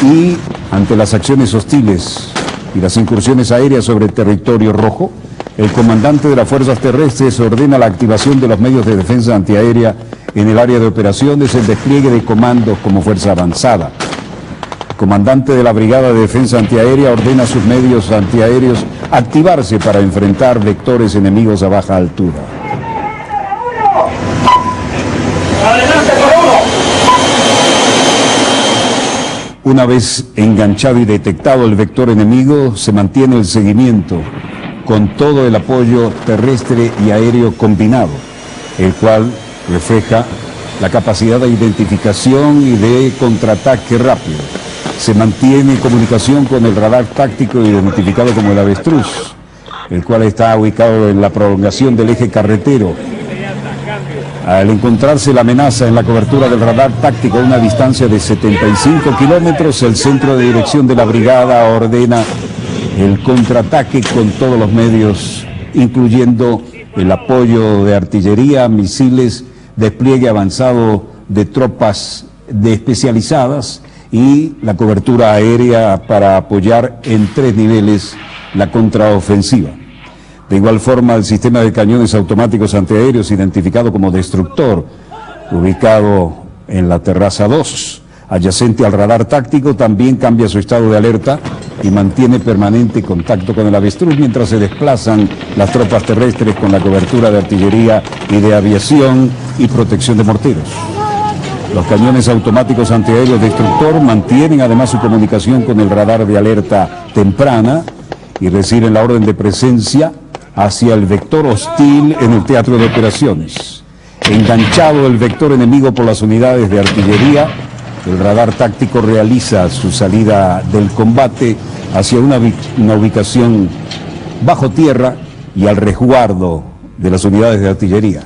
y ante las acciones hostiles y las incursiones aéreas sobre el territorio rojo, el comandante de las fuerzas terrestres ordena la activación de los medios de defensa antiaérea en el área de operaciones, el despliegue de comandos como fuerza avanzada. El comandante de la Brigada de Defensa Antiaérea ordena a sus medios antiaéreos activarse para enfrentar vectores enemigos a baja altura. Una vez enganchado y detectado el vector enemigo, se mantiene el seguimiento con todo el apoyo terrestre y aéreo combinado, el cual refleja la capacidad de identificación y de contraataque rápido. Se mantiene comunicación con el radar táctico identificado como el Avestruz, el cual está ubicado en la prolongación del eje carretero. Al encontrarse la amenaza en la cobertura del radar táctico a una distancia de 75 kilómetros, el centro de dirección de la brigada ordena el contraataque con todos los medios, incluyendo el apoyo de artillería, misiles, despliegue avanzado de tropas especializadas y la cobertura aérea para apoyar en 3 niveles la contraofensiva. De igual forma, el sistema de cañones automáticos antiaéreos identificado como Destructor, ubicado en la terraza 2, adyacente al radar táctico, también cambia su estado de alerta y mantiene permanente contacto con el Avestruz mientras se desplazan las tropas terrestres con la cobertura de artillería y de aviación y protección de morteros. Los cañones automáticos antiaéreos Destructor mantienen además su comunicación con el radar de alerta temprana y reciben la orden de presencia hacia el vector hostil en el teatro de operaciones. Enganchado el vector enemigo por las unidades de artillería, el radar táctico realiza su salida del combate hacia una ubicación bajo tierra y al resguardo de las unidades de artillería.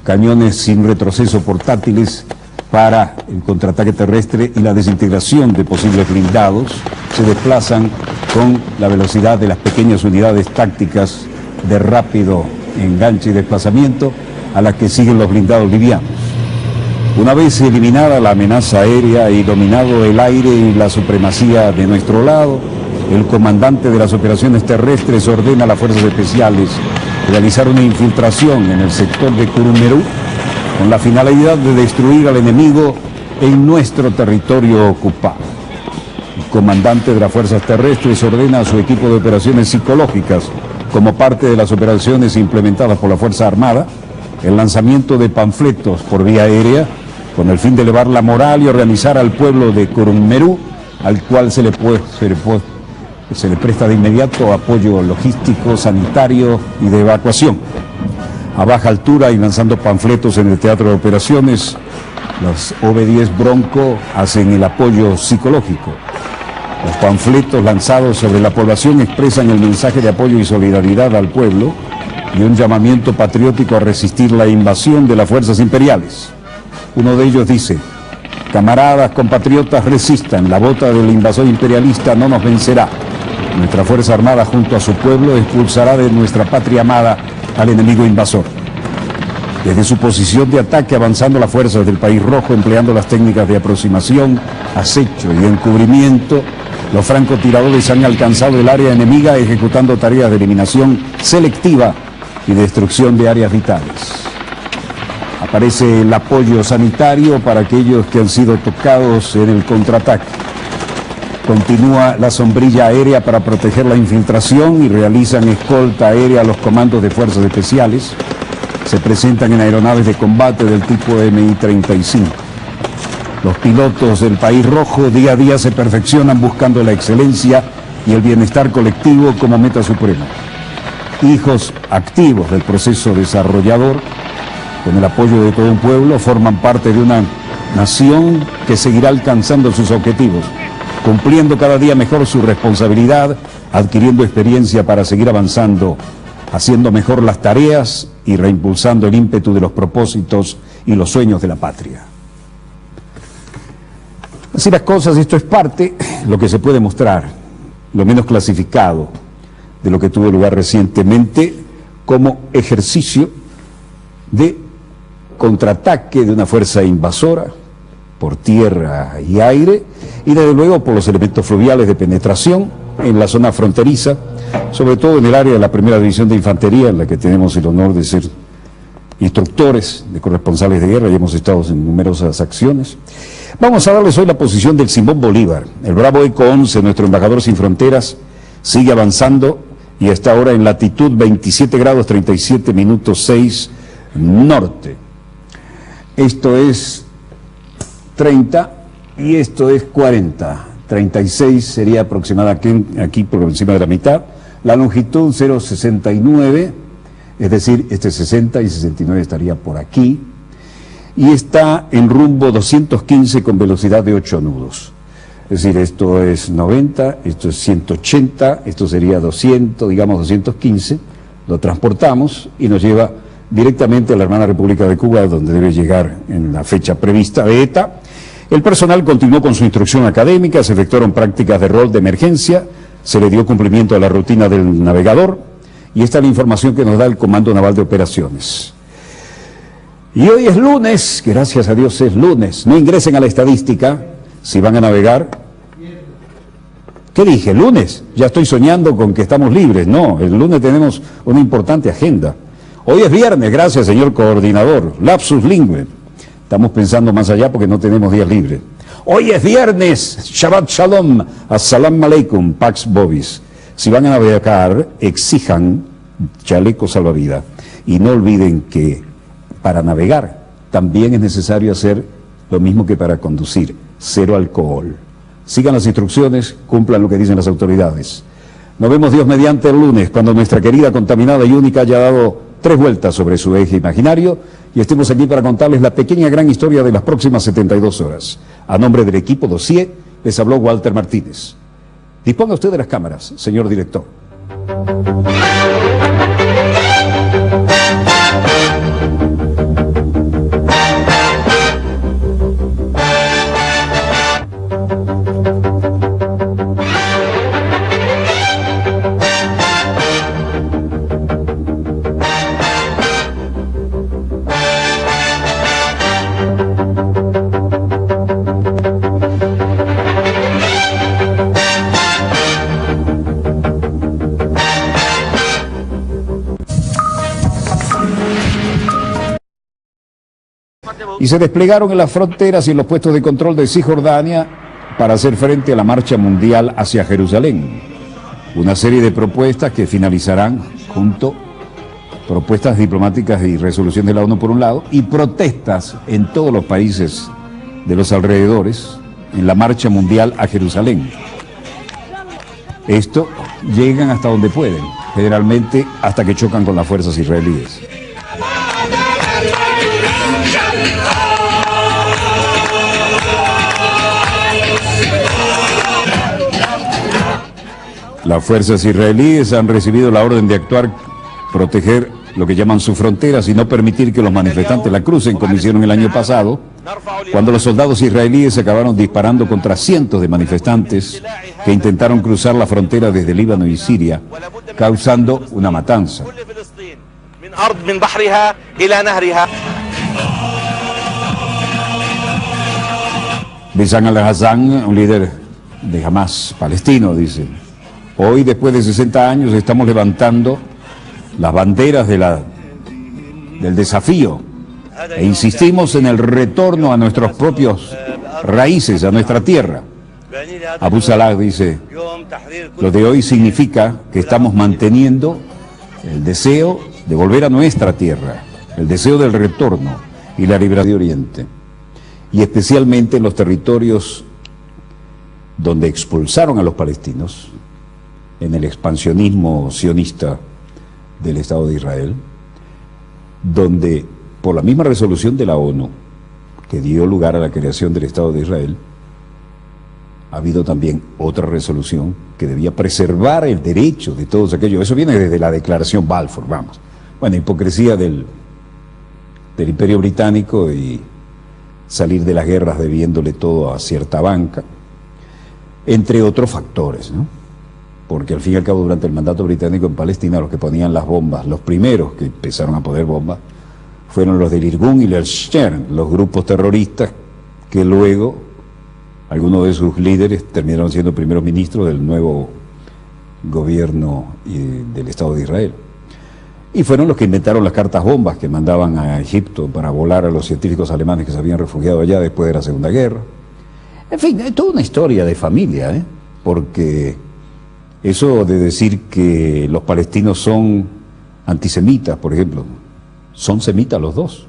Cañones sin retroceso portátiles para el contraataque terrestre y la desintegración de posibles blindados se desplazan con la velocidad de las pequeñas unidades tácticas de rápido enganche y desplazamiento a las que siguen los blindados livianos. Una vez eliminada la amenaza aérea y dominado el aire y la supremacía de nuestro lado, el comandante de las operaciones terrestres ordena a las fuerzas especiales realizar una infiltración en el sector de Curumerú con la finalidad de destruir al enemigo en nuestro territorio ocupado. El comandante de las fuerzas terrestres ordena a su equipo de operaciones psicológicas, como parte de las operaciones implementadas por la Fuerza Armada, el lanzamiento de panfletos por vía aérea con el fin de elevar la moral y organizar al pueblo de Curumerú, al cual se le presta de inmediato apoyo logístico, sanitario y de evacuación. A baja altura y lanzando panfletos en el teatro de operaciones, los OB-10 Bronco hacen el apoyo psicológico. Los panfletos lanzados sobre la población expresan el mensaje de apoyo y solidaridad al pueblo y un llamamiento patriótico a resistir la invasión de las fuerzas imperiales. Uno de ellos dice: camaradas, compatriotas, resistan, la bota del invasor imperialista no nos vencerá. Nuestra Fuerza Armada junto a su pueblo expulsará de nuestra patria amada al enemigo invasor. Desde su posición de ataque avanzando las fuerzas del País Rojo empleando las técnicas de aproximación, acecho y encubrimiento, los francotiradores han alcanzado el área enemiga ejecutando tareas de eliminación selectiva y destrucción de áreas vitales. Aparece el apoyo sanitario para aquellos que han sido tocados en el contraataque. Continúa la sombrilla aérea para proteger la infiltración y realizan escolta aérea a los comandos de fuerzas especiales. se presentan en aeronaves de combate del tipo Mi-35. Los pilotos del país rojo día a día se perfeccionan buscando la excelencia y el bienestar colectivo como meta suprema. Hijos activos del proceso desarrollador, con el apoyo de todo un pueblo, forman parte de una nación que seguirá alcanzando sus objetivos, cumpliendo cada día mejor su responsabilidad, adquiriendo experiencia para seguir avanzando, haciendo mejor las tareas y reimpulsando el ímpetu de los propósitos y los sueños de la patria. Así las cosas, esto es parte, lo que se puede mostrar, lo menos clasificado de lo que tuvo lugar recientemente como ejercicio de contraataque de una fuerza invasora por tierra y aire, y desde luego por los elementos fluviales de penetración en la zona fronteriza, sobre todo en el área de la Primera División de Infantería, en la que tenemos el honor de ser instructores de corresponsales de guerra y hemos estado en numerosas acciones. Vamos a darles hoy la posición del Simón Bolívar. El Bravo Eco 11, nuestro embajador sin fronteras, sigue avanzando y está ahora en latitud 27 grados 37 minutos 6 norte. Esto es 30 y esto es 40. 36 sería aproximadamente aquí por encima de la mitad. La longitud 0,69, es decir, este 60 y 69 estaría por aquí. Y está en rumbo 215 con velocidad de 8 nudos. Es decir, esto es 90, esto es 180, esto sería 200, digamos 215. Lo transportamos y nos lleva directamente a la hermana República de Cuba, donde debe llegar en la fecha prevista de ETA. El personal continuó con su instrucción académica, se efectuaron prácticas de rol de emergencia, se le dio cumplimiento a la rutina del navegador, y esta es la información que nos da el Comando Naval de Operaciones. Y hoy es lunes, gracias a Dios es lunes, no ingresen a la estadística si van a navegar. ¿Qué dije? ¿Lunes? Ya estoy soñando con que estamos libres. No, el lunes tenemos una importante agenda. Hoy es viernes, gracias señor coordinador, lapsus lingüe. Estamos pensando más allá porque no tenemos días libres. Hoy es viernes, Shabbat Shalom, Assalamu Alaikum, Pax Bobis. Si van a navegar, exijan chaleco salvavidas. Y no olviden que para navegar también es necesario hacer lo mismo que para conducir, cero alcohol. Sigan las instrucciones, cumplan lo que dicen las autoridades. Nos vemos Dios mediante el lunes, cuando nuestra querida contaminada y única haya dado 3 vueltas sobre su eje imaginario y estemos aquí para contarles la pequeña gran historia de las próximas 72 horas. A nombre del equipo Dossier, les habló Walter Martínez. Disponga usted de las cámaras, señor director. Y se desplegaron en las fronteras y en los puestos de control de Cisjordania para hacer frente a la marcha mundial hacia Jerusalén. Una serie de propuestas que finalizarán junto propuestas diplomáticas y resolución de la ONU por un lado y protestas en todos los países de los alrededores en la marcha mundial a Jerusalén. Esto llegan hasta donde pueden, generalmente hasta que chocan con las fuerzas israelíes. Las fuerzas israelíes han recibido la orden de actuar, proteger lo que llaman sus fronteras y no permitir que los manifestantes la crucen, como hicieron el año pasado, cuando los soldados israelíes acabaron disparando contra cientos de manifestantes que intentaron cruzar la frontera desde Líbano y Siria, causando una matanza. Bassam al-Hassan, un líder de Hamas palestino, dice: hoy, después de 60 años, estamos levantando las banderas del desafío e insistimos en el retorno a nuestros propios raíces, a nuestra tierra. Abu Salah dice: lo de hoy significa que estamos manteniendo el deseo de volver a nuestra tierra. el deseo del retorno y la liberación de Oriente, y especialmente en los territorios donde expulsaron a los palestinos, en el expansionismo sionista del Estado de Israel, donde por la misma resolución de la ONU que dio lugar a la creación del Estado de Israel, ha habido también otra resolución que debía preservar el derecho de todos aquellos. Eso viene desde la Declaración Balfour, vamos. Bueno, hipocresía del Imperio Británico y salir de las guerras debiéndole todo a cierta banca, entre otros factores, ¿no? Porque al fin y al cabo, durante el mandato británico en Palestina, los que ponían las bombas, los primeros que empezaron a poner bombas, fueron los del Irgun y los Stern, los grupos terroristas que luego, algunos de sus líderes terminaron siendo primeros ministros del nuevo gobierno del Estado de Israel. Y fueron los que inventaron las cartas bombas que mandaban a Egipto para volar a los científicos alemanes que se habían refugiado allá después de la Segunda Guerra. En fin, es toda una historia de familia, ¿eh? Porque eso de decir que los palestinos son antisemitas, por ejemplo, son semitas los dos.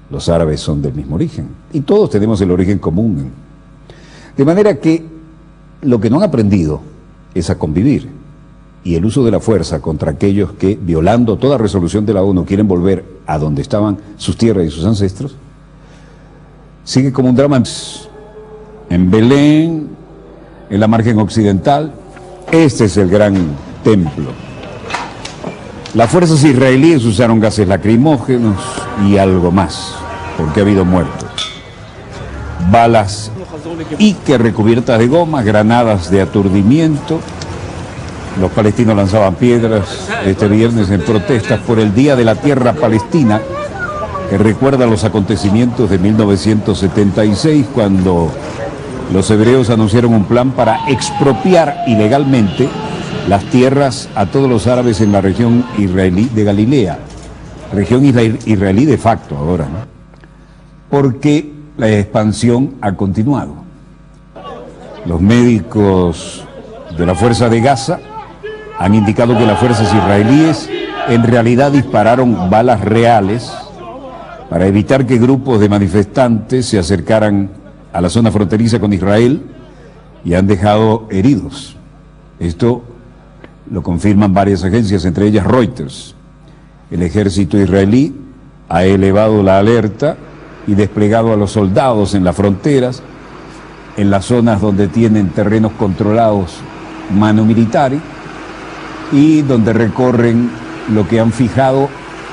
Los árabes son del mismo origen. Y todos tenemos el origen común. De manera que lo que no han aprendido es a convivir. Y el uso de la fuerza contra aquellos que, violando toda resolución de la ONU, quieren volver a donde estaban sus tierras y sus ancestros, sigue como un drama en Belén, en la margen occidental. Este es el gran templo. Las fuerzas israelíes usaron gases lacrimógenos y algo más, porque ha habido muertos. Balas Ike recubiertas de goma, granadas de aturdimiento. Los palestinos lanzaban piedras este viernes en protestas por el Día de la Tierra Palestina, que recuerda los acontecimientos de 1976, cuando los hebreos anunciaron un plan para expropiar ilegalmente las tierras a todos los árabes en la región israelí de Galilea, región israelí de facto ahora, ¿no? Porque la expansión ha continuado. Los médicos de la Fuerza de Gaza han indicado que las fuerzas israelíes en realidad dispararon balas reales para evitar que grupos de manifestantes se acercaran a la zona fronteriza con Israel, y han dejado heridos. Esto lo confirman varias agencias, entre ellas Reuters. El ejército israelí ha elevado la alerta y desplegado a los soldados en las fronteras, en las zonas donde tienen terrenos controlados mano militar y donde recorren lo que han fijado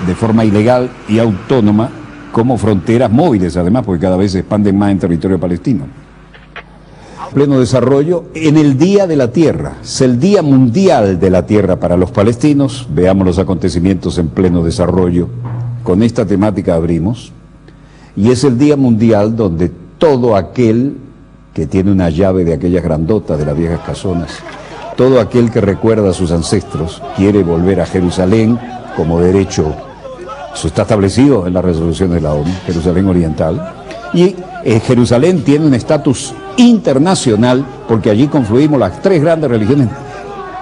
de forma ilegal y autónoma como fronteras móviles, además, porque cada vez se expanden más en territorio palestino. Pleno desarrollo en el Día de la Tierra, es el Día Mundial de la Tierra para los palestinos. Veamos los acontecimientos en pleno desarrollo. Con esta temática abrimos, y es el Día Mundial donde todo aquel que tiene una llave de aquellas grandotas de las viejas casonas, todo aquel que recuerda a sus ancestros, quiere volver a Jerusalén como derecho. Eso está establecido en las resoluciones de la ONU, Jerusalén Oriental. Y Jerusalén tiene un estatus internacional porque allí confluimos las tres grandes religiones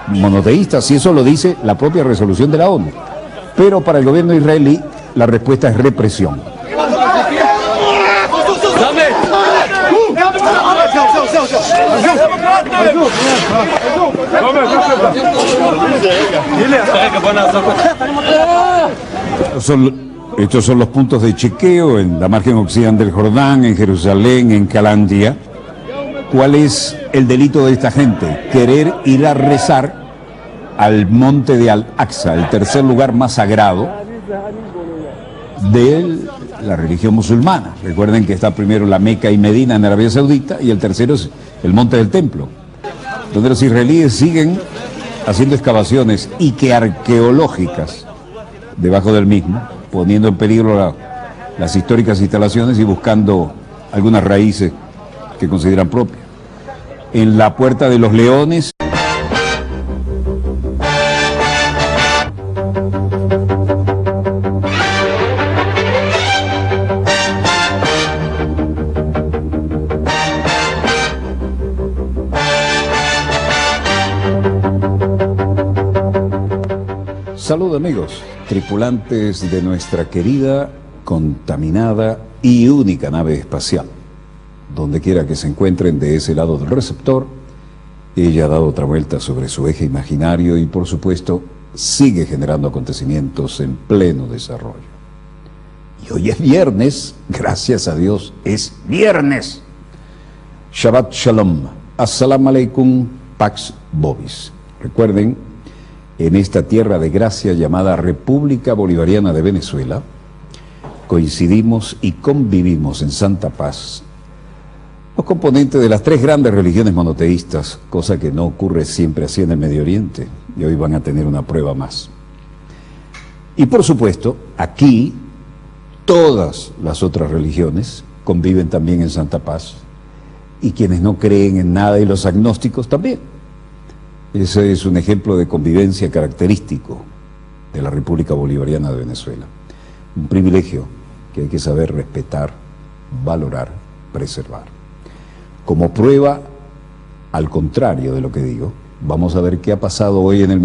monoteístas, y eso lo dice la propia resolución de la ONU. Pero para el gobierno israelí la respuesta es represión. Estos son los puntos de chequeo en la margen occidental del Jordán, en Jerusalén, en Calandia. ¿Cuál es el delito de esta gente? Querer ir a rezar al monte de Al-Aqsa, el tercer lugar más sagrado de la religión musulmana. Recuerden que está primero la Meca y Medina en Arabia Saudita, y el tercero es el monte del templo, donde los israelíes siguen haciendo excavaciones arqueológicas debajo del mismo, poniendo en peligro las históricas instalaciones y buscando algunas raíces que consideran propias. En la Puerta de los Leones, Salud amigos, tripulantes de nuestra querida, contaminada y única nave espacial. Donde quiera que se encuentren de ese lado del receptor, ella ha dado otra vuelta sobre su eje imaginario y por supuesto sigue generando acontecimientos en pleno desarrollo. Y hoy es viernes, gracias a Dios, es viernes. Shabbat Shalom, Assalamu Alaikum, Pax Bobis. Recuerden, en esta tierra de gracia llamada República Bolivariana de Venezuela, coincidimos y convivimos en santa paz los componentes de las tres grandes religiones monoteístas, cosa que no ocurre siempre así en el Medio Oriente, y hoy van a tener una prueba más. Y por supuesto, aquí todas las otras religiones conviven también en santa paz, y quienes no creen en nada y los agnósticos también. Ese es un ejemplo de convivencia característico de la República Bolivariana de Venezuela. Un privilegio que hay que saber respetar, valorar, preservar. Como prueba, al contrario de lo que digo, vamos a ver qué ha pasado hoy en el